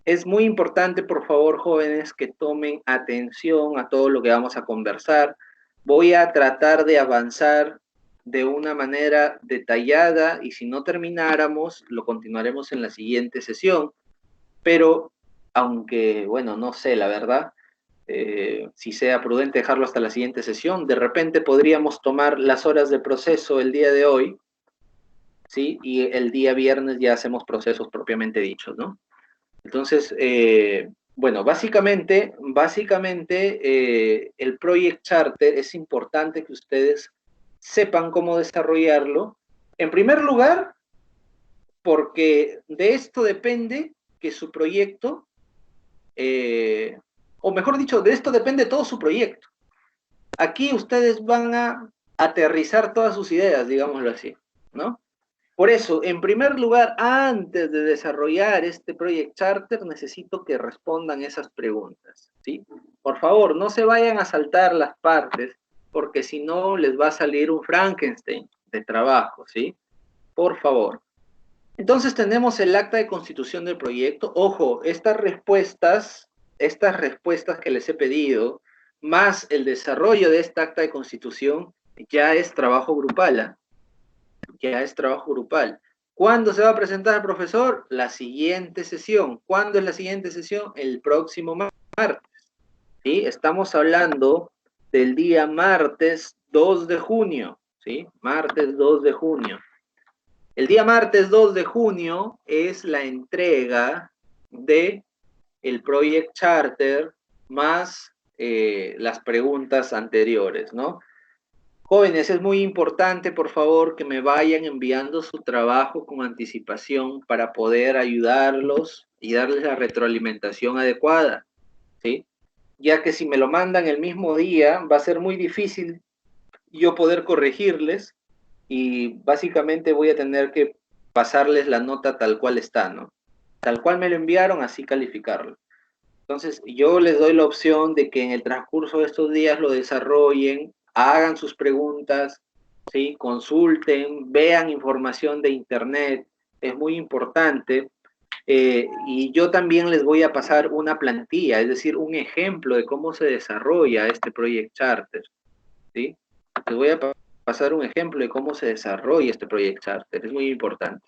Es muy importante, por favor, jóvenes, que tomen atención a todo lo que vamos a conversar. Voy a tratar de avanzar de una manera detallada y si no termináramos, lo continuaremos en la siguiente sesión. Pero, aunque, bueno, no sé, la verdad, si sea prudente dejarlo hasta la siguiente sesión, de repente podríamos tomar las horas de proceso el día de hoy, ¿sí? Y el día viernes ya hacemos procesos propiamente dichos, ¿no? Entonces, bueno, básicamente el Project Charter es importante que ustedes sepan cómo desarrollarlo. En primer lugar, porque de esto depende que su proyecto, o mejor dicho, de esto depende todo su proyecto. Aquí ustedes van a aterrizar todas sus ideas, digámoslo así, ¿no? Por eso, en primer lugar, antes de desarrollar este Project Charter, necesito que respondan esas preguntas, ¿sí? Por favor, no se vayan a saltar las partes, porque si no, les va a salir un Frankenstein de trabajo, ¿sí? Por favor. Entonces tenemos el acta de constitución del proyecto. Ojo, estas respuestas que les he pedido, más el desarrollo de esta acta de constitución, ya es trabajo grupal, ¿eh? Ya es trabajo grupal. ¿Cuándo se va a presentar el profesor? La siguiente sesión. ¿Cuándo es la siguiente sesión? El próximo martes. ¿Sí? Estamos hablando del día martes 2 de junio. ¿Sí? Martes 2 de junio. El día martes 2 de junio es la entrega de el Project Charter más las preguntas anteriores, ¿no? Jóvenes, es muy importante, por favor, que me vayan enviando su trabajo con anticipación para poder ayudarlos y darles la retroalimentación adecuada, ¿sí? Ya que si me lo mandan el mismo día, va a ser muy difícil yo poder corregirles y básicamente voy a tener que pasarles la nota tal cual está, ¿no? Tal cual me lo enviaron, así calificarlo. Entonces, yo les doy la opción de que en el transcurso de estos días lo desarrollen, hagan sus preguntas, ¿sí? Consulten, vean información de internet, es muy importante. Y yo también les voy a pasar una plantilla, es decir, un ejemplo de cómo se desarrolla este Project Charter, ¿sí? Les voy a pasar un ejemplo de cómo se desarrolla este Project Charter, es muy importante.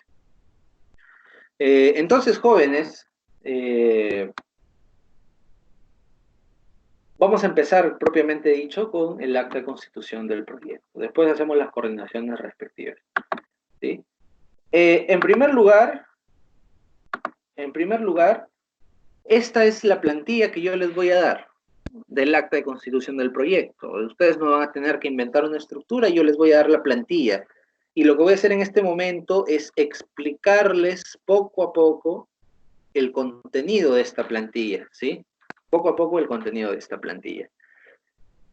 Entonces, jóvenes, vamos a empezar, propiamente dicho, con el acta de constitución del proyecto. Después hacemos las coordinaciones respectivas, ¿sí? En primer lugar, esta es la plantilla que yo les voy a dar del acta de constitución del proyecto. Ustedes no van a tener que inventar una estructura, yo les voy a dar la plantilla. Y lo que voy a hacer en este momento es explicarles poco a poco el contenido de esta plantilla, ¿sí? Poco a poco el contenido de esta plantilla.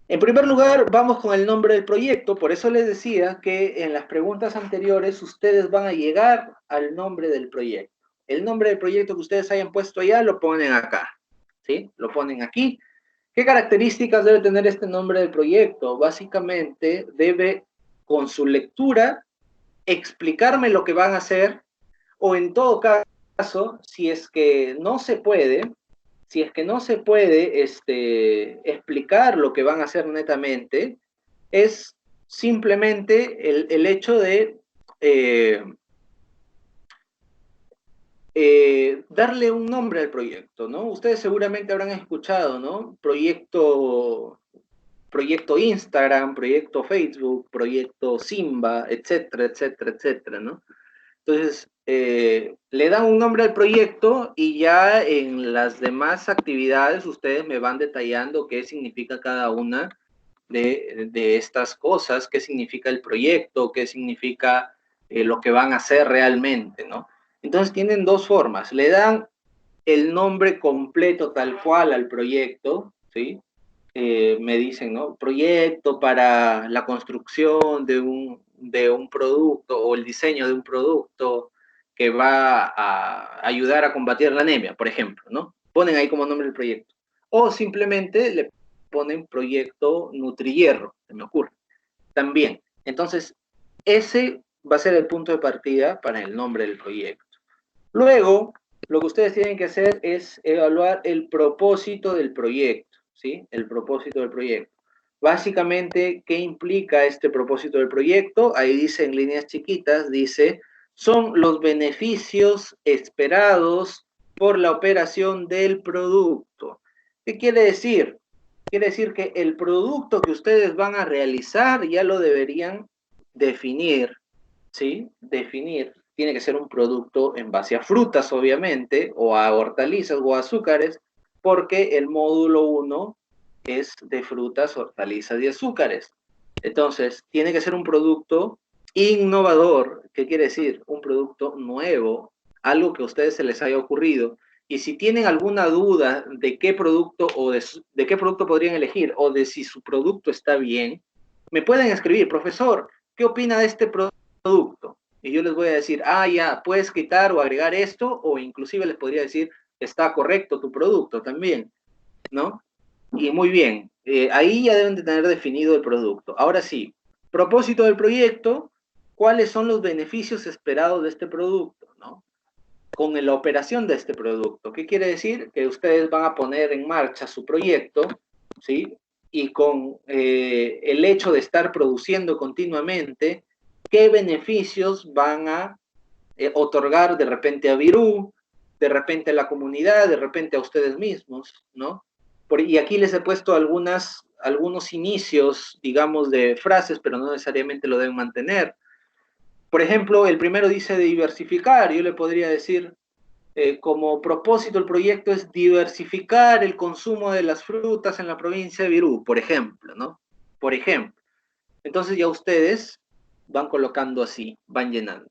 En primer lugar, vamos con el nombre del proyecto. Por eso les decía que en las preguntas anteriores ustedes van a llegar al nombre del proyecto. El nombre del proyecto que ustedes hayan puesto allá lo ponen acá, ¿sí? Lo ponen aquí. ¿Qué características debe tener este nombre del proyecto? Básicamente debe, con su lectura, explicarme lo que van a hacer, o en todo caso, si es que no se puede, explicar lo que van a hacer netamente, es simplemente el hecho de darle un nombre al proyecto, ¿no? Ustedes seguramente habrán escuchado, ¿no? Proyecto Instagram, proyecto Facebook, proyecto Simba, etcétera, etcétera, etcétera, ¿no? Entonces, le dan un nombre al proyecto y ya en las demás actividades ustedes me van detallando qué significa cada una de estas cosas, qué significa el proyecto, qué significa lo que van a hacer realmente, ¿no? Entonces tienen dos formas. Le dan el nombre completo tal cual al proyecto, ¿sí? Me dicen, ¿no? Proyecto para la construcción de un producto o el diseño de un producto que va a ayudar a combatir la anemia, por ejemplo, ¿no? Ponen ahí como nombre el proyecto. O simplemente le ponen proyecto Nutrihierro, se me ocurre. también. Entonces, ese va a ser el punto de partida para el nombre del proyecto. Luego, lo que ustedes tienen que hacer es evaluar el propósito del proyecto, ¿sí? El propósito del proyecto. Básicamente, ¿qué implica este propósito del proyecto? Ahí dice en líneas chiquitas, dice, son los beneficios esperados por la operación del producto. ¿Qué quiere decir? Quiere decir que el producto que ustedes van a realizar ya lo deberían definir, ¿sí? Definir. Tiene que ser un producto en base a frutas, obviamente, o a hortalizas o azúcares, porque el módulo 1 es de frutas, hortalizas y azúcares. Entonces, tiene que ser un producto innovador. ¿Qué quiere decir? Un producto nuevo, algo que a ustedes se les haya ocurrido. Y si tienen alguna duda de qué producto o de qué producto podrían elegir o de si su producto está bien, me pueden escribir, profesor, ¿qué opina de este producto? Y yo les voy a decir, ah, ya, puedes quitar o agregar esto, o inclusive les podría decir, está correcto tu producto también, ¿no? Y muy bien, ahí ya deben de tener definido el producto. Ahora sí, propósito del proyecto, ¿cuáles son los beneficios esperados de este producto, ¿no? Con la operación de este producto. ¿Qué quiere decir? Que ustedes van a poner en marcha su proyecto, ¿sí? Y con el hecho de estar produciendo continuamente, ¿qué beneficios van a otorgar de repente a Virú, de repente a la comunidad, de repente a ustedes mismos, ¿no? Y aquí les he puesto algunos inicios, digamos, de frases, pero no necesariamente lo deben mantener. Por ejemplo, el primero dice diversificar. Yo le podría decir, como propósito del proyecto es diversificar el consumo de las frutas en la provincia de Virú, por ejemplo, ¿no? Por ejemplo. Entonces ya ustedes van colocando así, van llenando.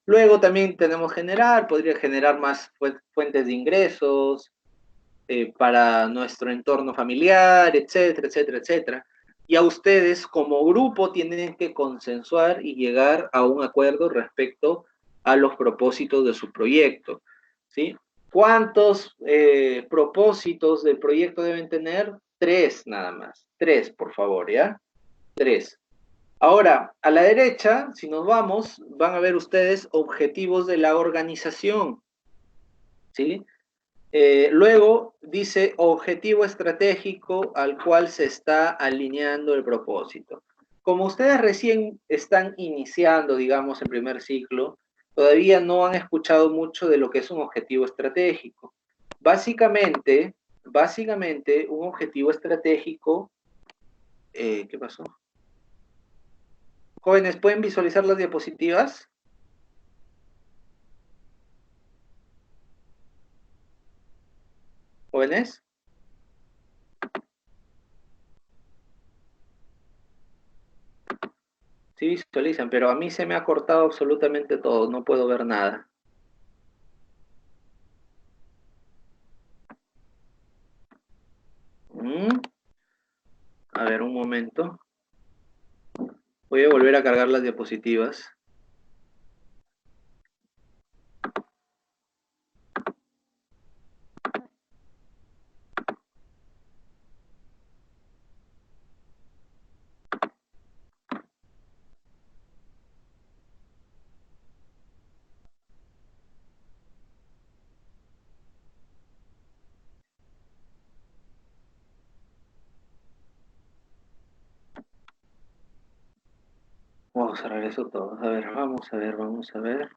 Luego también tenemos generar, podría generar más fuentes de ingresos para nuestro entorno familiar, etcétera, etcétera, etcétera. Y a ustedes como grupo tienen que consensuar y llegar a un acuerdo respecto a los propósitos de su proyecto, ¿sí? ¿Cuántos propósitos del proyecto deben tener? 3 nada más. 3, por favor, ¿ya? 3. Ahora, a la derecha, si nos vamos, van a ver ustedes objetivos de la organización, ¿sí? Luego dice objetivo estratégico al cual se está alineando el propósito. Como ustedes recién están iniciando, digamos, el primer ciclo, todavía no han escuchado mucho de lo que es un objetivo estratégico. Básicamente, un objetivo estratégico, ¿qué pasó? Jóvenes, ¿pueden visualizar las diapositivas? Jóvenes. Sí visualizan, pero a mí se me ha cortado absolutamente todo, no puedo ver nada. A ver, un momento. Voy a volver a cargar las diapositivas. Vamos a cerrar eso todo. A ver, vamos a ver, vamos a ver.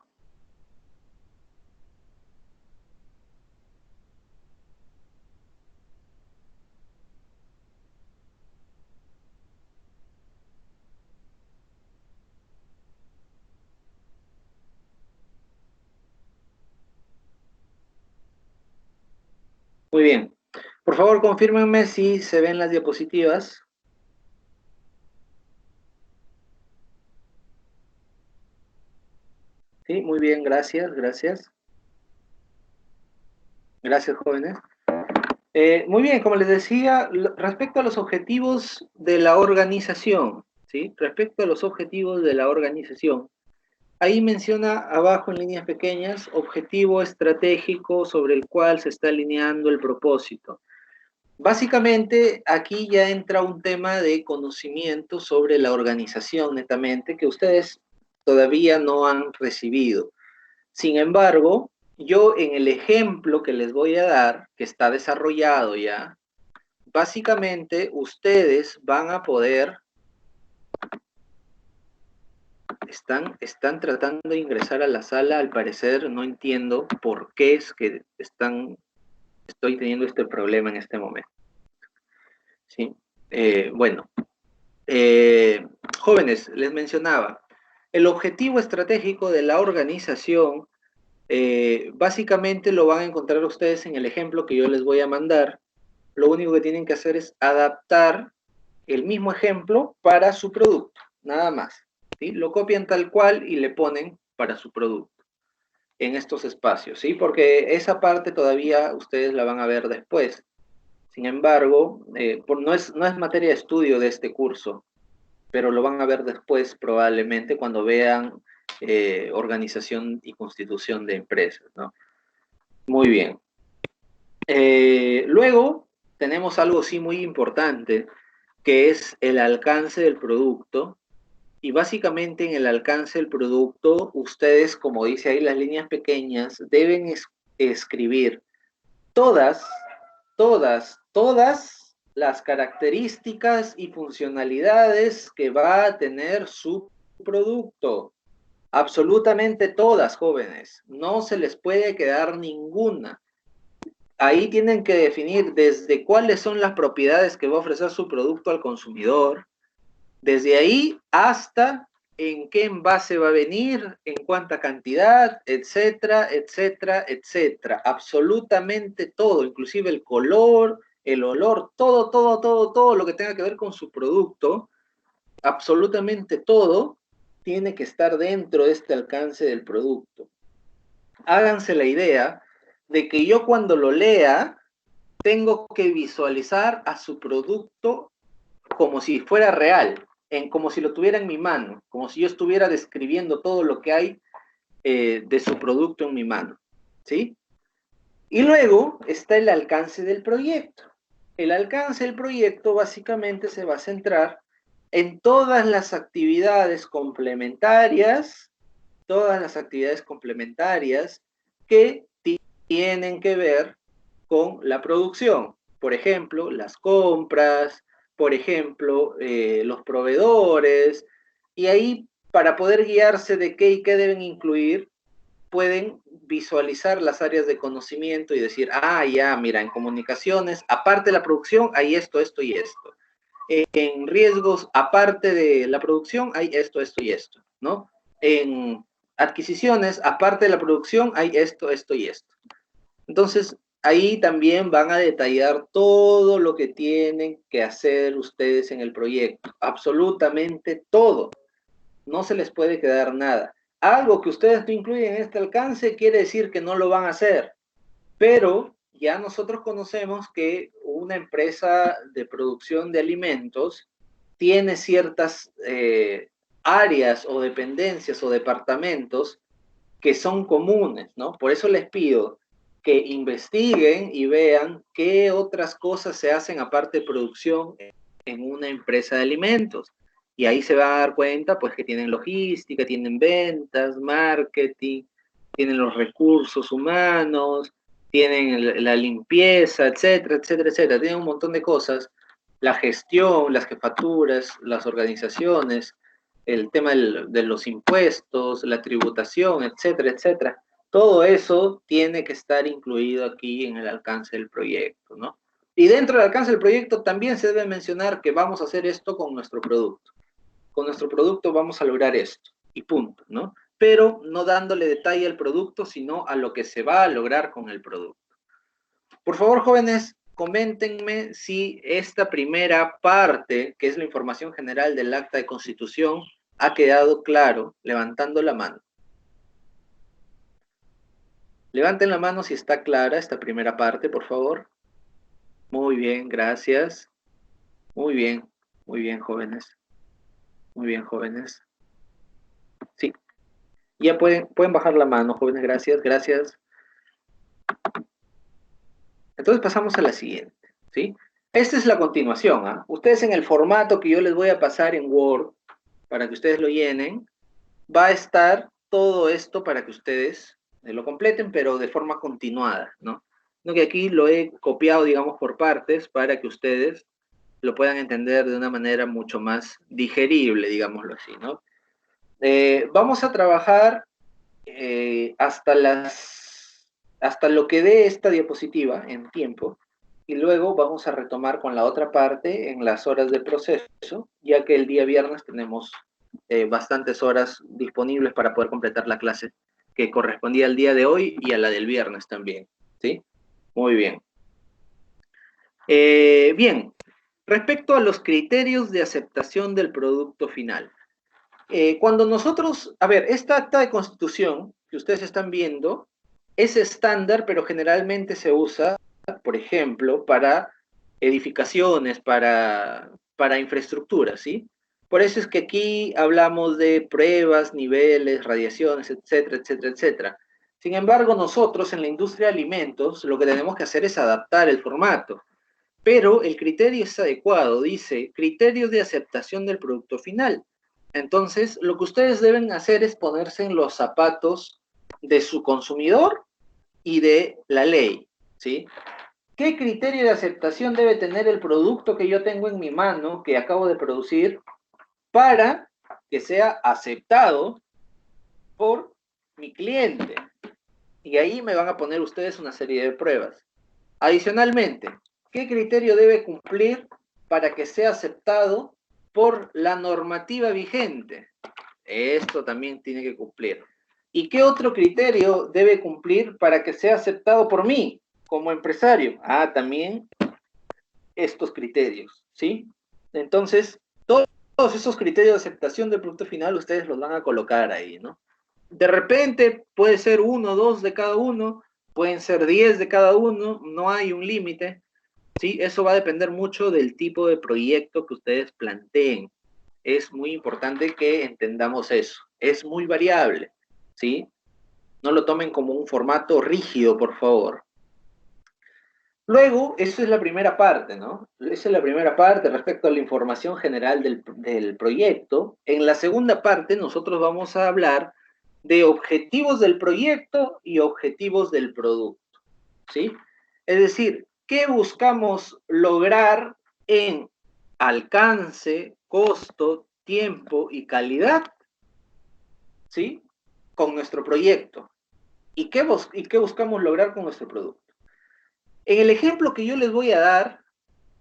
Muy bien. Por favor, confírmenme si se ven las diapositivas. Sí, muy bien, gracias, gracias. Gracias, jóvenes. Muy bien, como les decía, respecto a los objetivos de la organización, ¿sí? Respecto a los objetivos de la organización, ahí menciona abajo en líneas pequeñas, objetivo estratégico sobre el cual se está alineando el propósito. Básicamente, aquí ya entra un tema de conocimiento sobre la organización netamente que ustedes todavía no han recibido. Sin embargo, yo en el ejemplo que les voy a dar, que está desarrollado ya, básicamente ustedes van a poder, están tratando de ingresar a la sala, al parecer no entiendo por qué es que estoy teniendo este problema en este momento. ¿Sí? Bueno, jóvenes, les mencionaba, el objetivo estratégico de la organización, básicamente lo van a encontrar ustedes en el ejemplo que yo les voy a mandar. Lo único que tienen que hacer es adaptar el mismo ejemplo para su producto, nada más. ¿Sí? Lo copian tal cual y le ponen para su producto en estos espacios, ¿sí? Porque esa parte todavía ustedes la van a ver después. Sin embargo, no es materia de estudio de este curso, pero lo van a ver después probablemente cuando vean organización y constitución de empresas, ¿no? Muy bien. Luego tenemos algo sí muy importante, que es el alcance del producto. Y básicamente en el alcance del producto, ustedes, como dice ahí las líneas pequeñas, deben escribir todas, todas las características y funcionalidades que va a tener su producto. Absolutamente todas, jóvenes. No se les puede quedar ninguna. Ahí tienen que definir desde cuáles son las propiedades que va a ofrecer su producto al consumidor, desde ahí hasta en qué envase va a venir, en cuánta cantidad, etcétera, etcétera, etcétera. Absolutamente todo, inclusive el color, el olor, todo lo que tenga que ver con su producto, absolutamente todo tiene que estar dentro de este alcance del producto. Háganse la idea de que yo cuando lo lea tengo que visualizar a su producto como si fuera real, como si lo tuviera en mi mano, como si yo estuviera describiendo todo lo que hay de su producto en mi mano, ¿sí? Y luego está el alcance del proyecto. El alcance del proyecto básicamente se va a centrar en todas las actividades complementarias que tienen que ver con la producción. Por ejemplo, las compras, por ejemplo, los proveedores, y ahí para poder guiarse de qué y qué deben incluir, pueden visualizar las áreas de conocimiento y decir, ah, ya, mira, en comunicaciones, aparte de la producción, hay esto, esto y esto. En riesgos, aparte de la producción, hay esto, esto y esto, ¿no? En adquisiciones, aparte de la producción, hay esto, esto y esto. Entonces, ahí también van a detallar todo lo que tienen que hacer ustedes en el proyecto, absolutamente todo. No se les puede quedar nada. Algo que ustedes no incluyen en este alcance quiere decir que no lo van a hacer, pero ya nosotros conocemos que una empresa de producción de alimentos tiene ciertas áreas o dependencias o departamentos que son comunes, ¿no? Por eso les pido que investiguen y vean qué otras cosas se hacen aparte de producción en una empresa de alimentos. Y ahí se va a dar cuenta, pues, que tienen logística, tienen ventas, marketing, tienen los recursos humanos, tienen la limpieza, etcétera, etcétera, etcétera. Tienen un montón de cosas. La gestión, las jefaturas, las organizaciones, el tema de los impuestos, la tributación, etcétera, etcétera. Todo eso tiene que estar incluido aquí en el alcance del proyecto, ¿no? Y dentro del alcance del proyecto también se debe mencionar que vamos a hacer esto con nuestro producto. Con nuestro producto vamos a lograr esto, y punto, ¿no? Pero no dándole detalle al producto, sino a lo que se va a lograr con el producto. Por favor, jóvenes, coméntenme si esta primera parte, que es la información general del acta de constitución, ha quedado claro, levantando la mano. Levanten la mano si está clara esta primera parte, por favor. Muy bien, gracias. Muy bien, jóvenes. Muy bien, jóvenes. Sí, ya pueden bajar la mano, jóvenes, gracias, gracias. Entonces pasamos a la siguiente, ¿sí? Esta es la continuación, ¿ah? Ustedes en el formato que yo les voy a pasar en Word, para que ustedes lo llenen, va a estar todo esto para que ustedes lo completen, pero de forma continuada, ¿no? No, que aquí lo he copiado, digamos, por partes para que ustedes lo puedan entender de una manera mucho más digerible, digámoslo así, ¿no? Vamos a trabajar hasta lo que dé esta diapositiva en tiempo, y luego vamos a retomar con la otra parte en las horas de proceso, ya que el día viernes tenemos bastantes horas disponibles para poder completar la clase que correspondía al día de hoy y a la del viernes también, ¿sí? Muy bien. Bien, respecto a los criterios de aceptación del producto final. Cuando nosotros, a ver, esta acta de constitución que ustedes están viendo es estándar, pero generalmente se usa, por ejemplo, para edificaciones, para infraestructura, ¿sí? Por eso es que aquí hablamos de pruebas, niveles, radiaciones, etcétera, etcétera, etcétera. Sin embargo, nosotros en la industria de alimentos lo que tenemos que hacer es adaptar el formato, pero el criterio es adecuado, dice criterios de aceptación del producto final. Entonces, lo que ustedes deben hacer es ponerse en los zapatos de su consumidor y de la ley, ¿sí? ¿Qué criterio de aceptación debe tener el producto que yo tengo en mi mano, que acabo de producir, para que sea aceptado por mi cliente? Y ahí me van a poner ustedes una serie de pruebas. Adicionalmente, ¿qué criterio debe cumplir para que sea aceptado por la normativa vigente? Esto también tiene que cumplir. ¿Y qué otro criterio debe cumplir para que sea aceptado por mí como empresario? Ah, también estos criterios, ¿sí? Entonces, todos esos criterios de aceptación del producto final ustedes los van a colocar ahí, ¿no? De repente puede ser 1 o 2 de cada uno, pueden ser 10 de cada uno, no hay un límite, ¿sí? Eso va a depender mucho del tipo de proyecto que ustedes planteen. Es muy importante que entendamos eso. Es muy variable, ¿sí? No lo tomen como un formato rígido, por favor. Luego, esa es la primera parte, ¿no? Esa es la primera parte respecto a la información general del proyecto. En la segunda parte, nosotros vamos a hablar de objetivos del proyecto y objetivos del producto, ¿sí? Es decir, ¿qué buscamos lograr en alcance, costo, tiempo y calidad, ¿sí? Con nuestro proyecto. ¿Y qué buscamos lograr con nuestro producto? En el ejemplo que yo les voy a dar,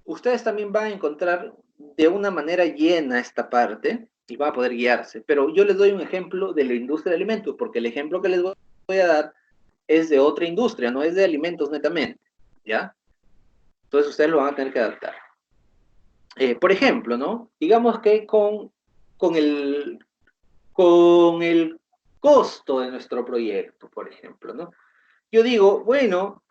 ustedes también van a encontrar de una manera llena esta parte y van a poder guiarse. Pero yo les doy un ejemplo de la industria de alimentos, porque el ejemplo que les voy a dar es de otra industria, no es de alimentos netamente, ¿ya? Entonces ustedes lo van a tener que adaptar. Por ejemplo, ¿no? Digamos que con el costo de nuestro proyecto, por ejemplo, ¿no? Yo digo, bueno,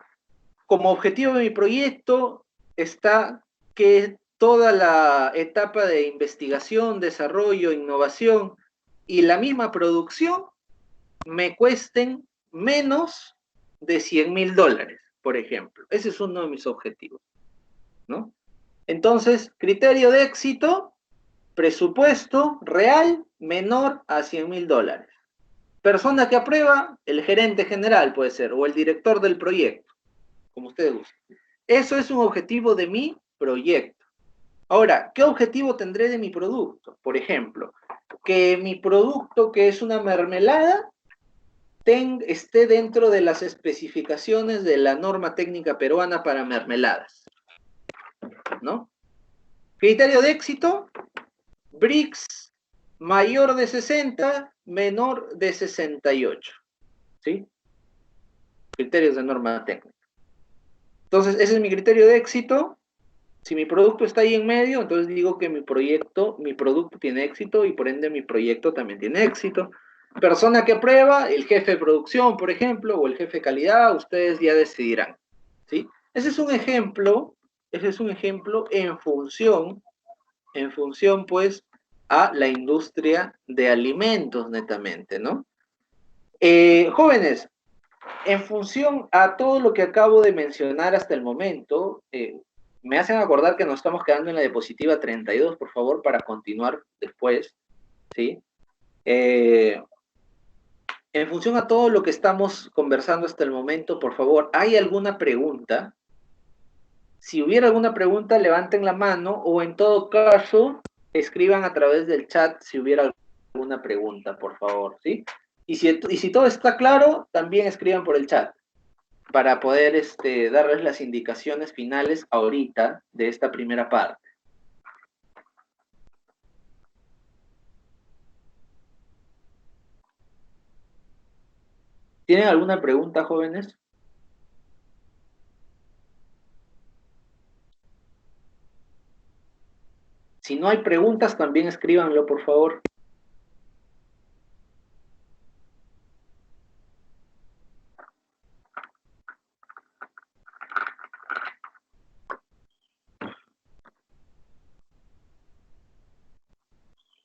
como objetivo de mi proyecto está que toda la etapa de investigación, desarrollo, innovación y la misma producción me cuesten menos de $100,000, por ejemplo. Ese es uno de mis objetivos, ¿no? Entonces, criterio de éxito, presupuesto real menor a $100,000. Persona que aprueba, el gerente general puede ser, o el director del proyecto, como ustedes gusten. Eso es un objetivo de mi proyecto. Ahora, ¿qué objetivo tendré de mi producto? Por ejemplo, que mi producto, que es una mermelada, esté dentro de las especificaciones de la norma técnica peruana para mermeladas, ¿no? Criterio de éxito, BRICS mayor de 60, menor de 68, ¿sí? Criterios de norma técnica. Entonces, ese es mi criterio de éxito. Si mi producto está ahí en medio, entonces digo que mi producto tiene éxito y por ende mi proyecto también tiene éxito. Persona que aprueba, el jefe de producción, por ejemplo, o el jefe de calidad, ustedes ya decidirán, ¿sí? Ese es un ejemplo en función, pues, a la industria de alimentos netamente, ¿no? Jóvenes, en función a todo lo que acabo de mencionar hasta el momento, Me hacen acordar que nos estamos quedando en la diapositiva 32, por favor, para continuar después, ¿sí? En función a todo lo que estamos conversando hasta el momento, por favor, ¿hay alguna pregunta? Si hubiera alguna pregunta, levanten la mano o en todo caso, escriban a través del chat si hubiera alguna pregunta, por favor, ¿sí? Y si todo está claro, también escriban por el chat para poder darles las indicaciones finales ahorita de esta primera parte. ¿Tienen alguna pregunta, jóvenes? Si no hay preguntas, también escríbanlo, por favor.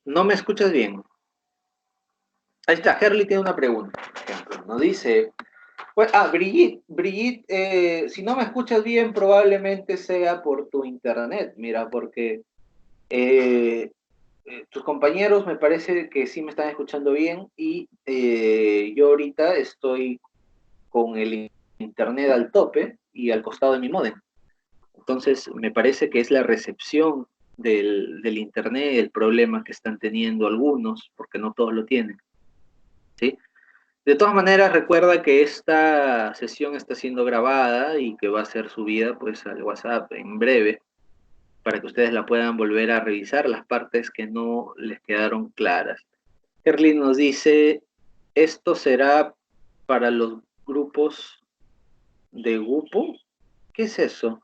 No me escuchas bien. Ahí está, Herly tiene una pregunta, por ejemplo. Nos dice, pues, Brigitte, si no me escuchas bien, probablemente sea por tu internet. Mira, porque tus compañeros me parece que sí me están escuchando bien y yo ahorita estoy con el internet al tope y al costado de mi módem. Entonces, me parece que es la recepción del internet el problema que están teniendo algunos, porque no todos lo tienen, ¿sí? De todas maneras, recuerda que esta sesión está siendo grabada y que va a ser subida pues al WhatsApp en breve para que ustedes la puedan volver a revisar las partes que no les quedaron claras. Erlin nos dice, ¿esto será para los grupos de grupo? ¿Qué es eso?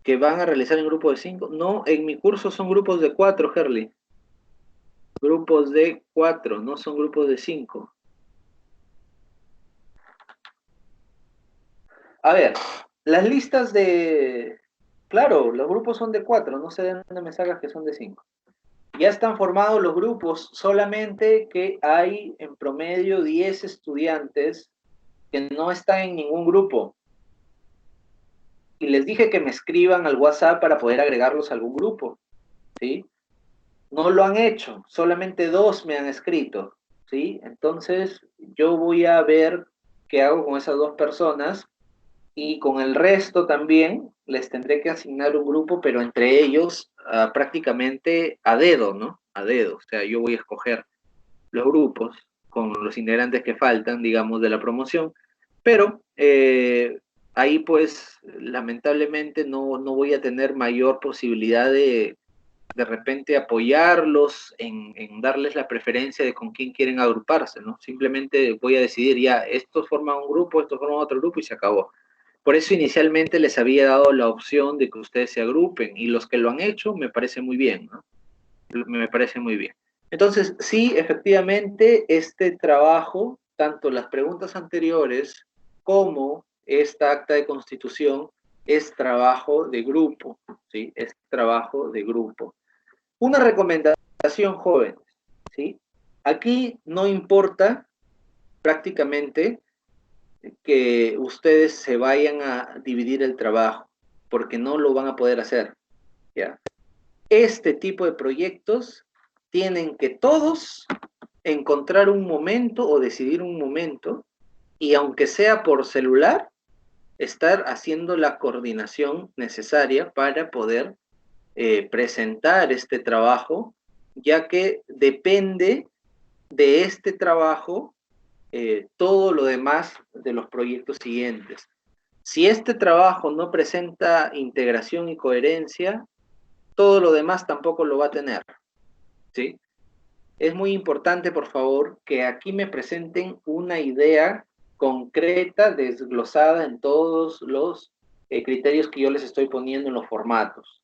¿Que van a realizar en grupo de 5? No, en mi curso son grupos de 4, Herly. Grupos de 4, no son grupos de 5. A ver, las listas de... Claro, los grupos son de 4, no sé de dónde me sacas que son de 5. Ya están formados los grupos, solamente que hay en promedio 10 estudiantes que no están en ningún grupo. Y les dije que me escriban al WhatsApp para poder agregarlos a algún grupo, ¿sí? No lo han hecho, solamente 2 me han escrito, ¿sí? Entonces, yo voy a ver qué hago con esas 2 personas y con el resto también les tendré que asignar un grupo, pero entre ellos prácticamente a dedo, ¿no? A dedo, o sea, yo voy a escoger los grupos con los integrantes que faltan, digamos, de la promoción, pero ahí pues lamentablemente no voy a tener mayor posibilidad de repente apoyarlos en darles la preferencia de con quién quieren agruparse, ¿no? Simplemente voy a decidir ya, estos forman un grupo, estos forman otro grupo y se acabó. Por eso inicialmente les había dado la opción de que ustedes se agrupen y los que lo han hecho me parece muy bien, ¿no? Me parece muy bien. Entonces, sí, efectivamente, este trabajo, tanto las preguntas anteriores como esta acta de constitución, es trabajo de grupo, ¿sí? Es trabajo de grupo. Una recomendación, jóvenes, ¿sí? Aquí no importa prácticamente que ustedes se vayan a dividir el trabajo, porque no lo van a poder hacer, ¿ya? Este tipo de proyectos tienen que todos encontrar un momento o decidir un momento y aunque sea por celular, estar haciendo la coordinación necesaria para poder presentar este trabajo, ya que depende de este trabajo todo lo demás de los proyectos siguientes. Si este trabajo no presenta integración y coherencia, todo lo demás tampoco lo va a tener, ¿sí? Es muy importante, por favor, que aquí me presenten una idea concreta, desglosada en todos los criterios que yo les estoy poniendo en los formatos,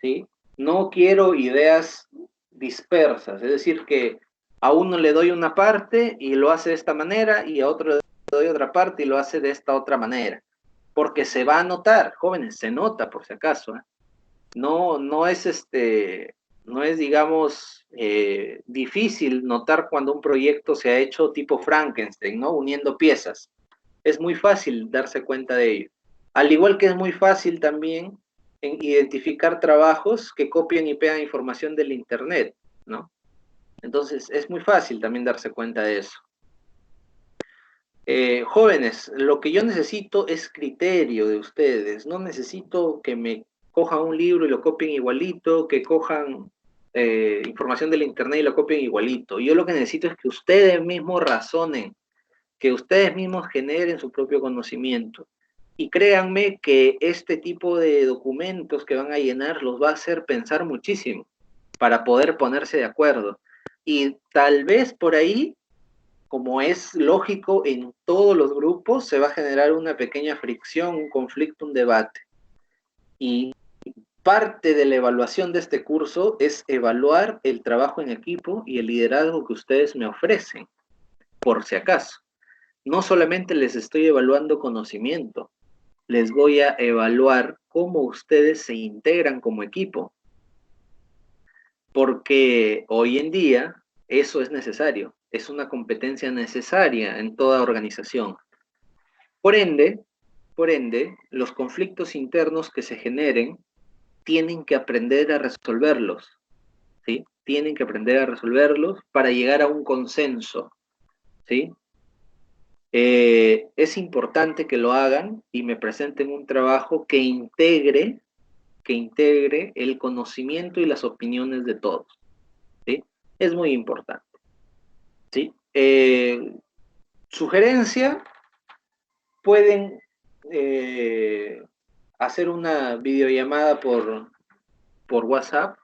¿sí? No quiero ideas dispersas, es decir, que a uno le doy una parte y lo hace de esta manera y a otro le doy otra parte y lo hace de esta otra manera, porque se va a notar, jóvenes, se nota por si acaso, ¿eh? No es, digamos, difícil notar cuando un proyecto se ha hecho tipo Frankenstein, ¿no? Uniendo piezas. Es muy fácil darse cuenta de ello. Al igual que es muy fácil también en identificar trabajos que copian y pegan información del Internet, ¿no? Entonces, es muy fácil también darse cuenta de eso. Jóvenes, lo que yo necesito es criterio de ustedes. No necesito que me cojan un libro y lo copien igualito, que cojan información del Internet y lo copien igualito. Yo lo que necesito es que ustedes mismos razonen, que ustedes mismos generen su propio conocimiento. Y créanme que este tipo de documentos que van a llenar los va a hacer pensar muchísimo para poder ponerse de acuerdo. Y tal vez por ahí, como es lógico en todos los grupos, se va a generar una pequeña fricción, un conflicto, un debate. Y parte de la evaluación de este curso es evaluar el trabajo en equipo y el liderazgo que ustedes me ofrecen, por si acaso. No solamente les estoy evaluando conocimiento, les voy a evaluar cómo ustedes se integran como equipo. Porque hoy en día eso es necesario, es una competencia necesaria en toda organización. Por ende, los conflictos internos que se generen tienen que aprender a resolverlos, ¿sí? Tienen que aprender a resolverlos para llegar a un consenso, ¿sí? Es importante que lo hagan y me presenten un trabajo que integre el conocimiento y las opiniones de todos, ¿sí? Es muy importante, ¿sí? Sugerencia, pueden hacer una videollamada por WhatsApp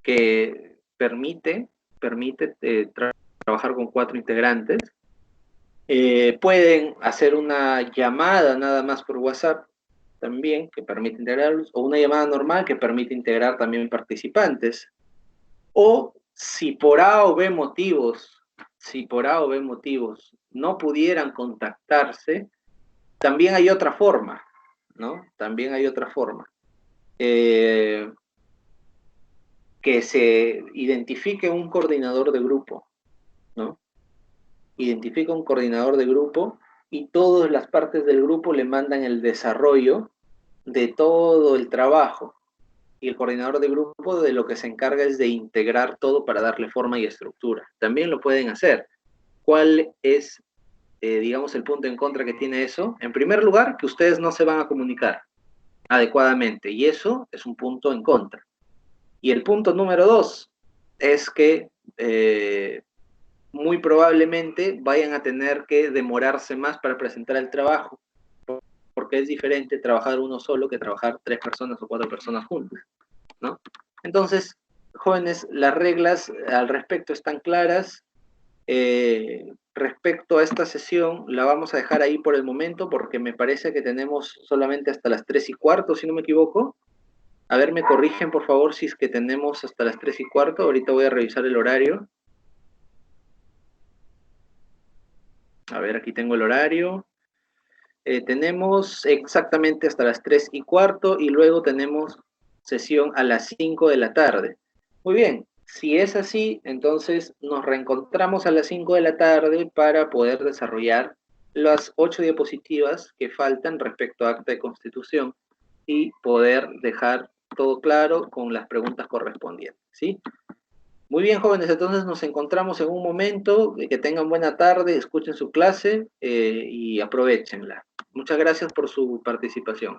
que permite trabajar con 4 integrantes. Pueden hacer una llamada nada más por WhatsApp también, que permite integrarlos, o una llamada normal que permite integrar también participantes. O si por A o B motivos, no pudieran contactarse, también hay otra forma, ¿no? También hay otra forma. Que se identifique un coordinador de grupo, ¿no? Identifica un coordinador de grupo y todas las partes del grupo le mandan el desarrollo de todo el trabajo. Y el coordinador de grupo de lo que se encarga es de integrar todo para darle forma y estructura. También lo pueden hacer. ¿Cuál es, digamos, el punto en contra que tiene eso? En primer lugar, que ustedes no se van a comunicar adecuadamente, y eso es un punto en contra. Y el punto número 2 es que muy probablemente vayan a tener que demorarse más para presentar el trabajo, porque es diferente trabajar uno solo que trabajar 3 personas o 4 personas juntas, ¿no? Entonces, jóvenes, las reglas al respecto están claras. Respecto a esta sesión, la vamos a dejar ahí por el momento, porque me parece que tenemos solamente hasta las 3:15, si no me equivoco. A ver, me corrigen, por favor, si es que tenemos hasta las 3:15. Ahorita voy a revisar el horario. A ver, aquí tengo el horario. Tenemos exactamente hasta las 3:15 y luego tenemos sesión a las 5 de la tarde. Muy bien, si es así, entonces nos reencontramos a las 5 de la tarde para poder desarrollar las 8 diapositivas que faltan respecto a acta de constitución y poder dejar todo claro con las preguntas correspondientes, ¿sí? Muy bien, jóvenes, entonces nos encontramos en un momento. Que tengan buena tarde, escuchen su clase y aprovechenla. Muchas gracias por su participación.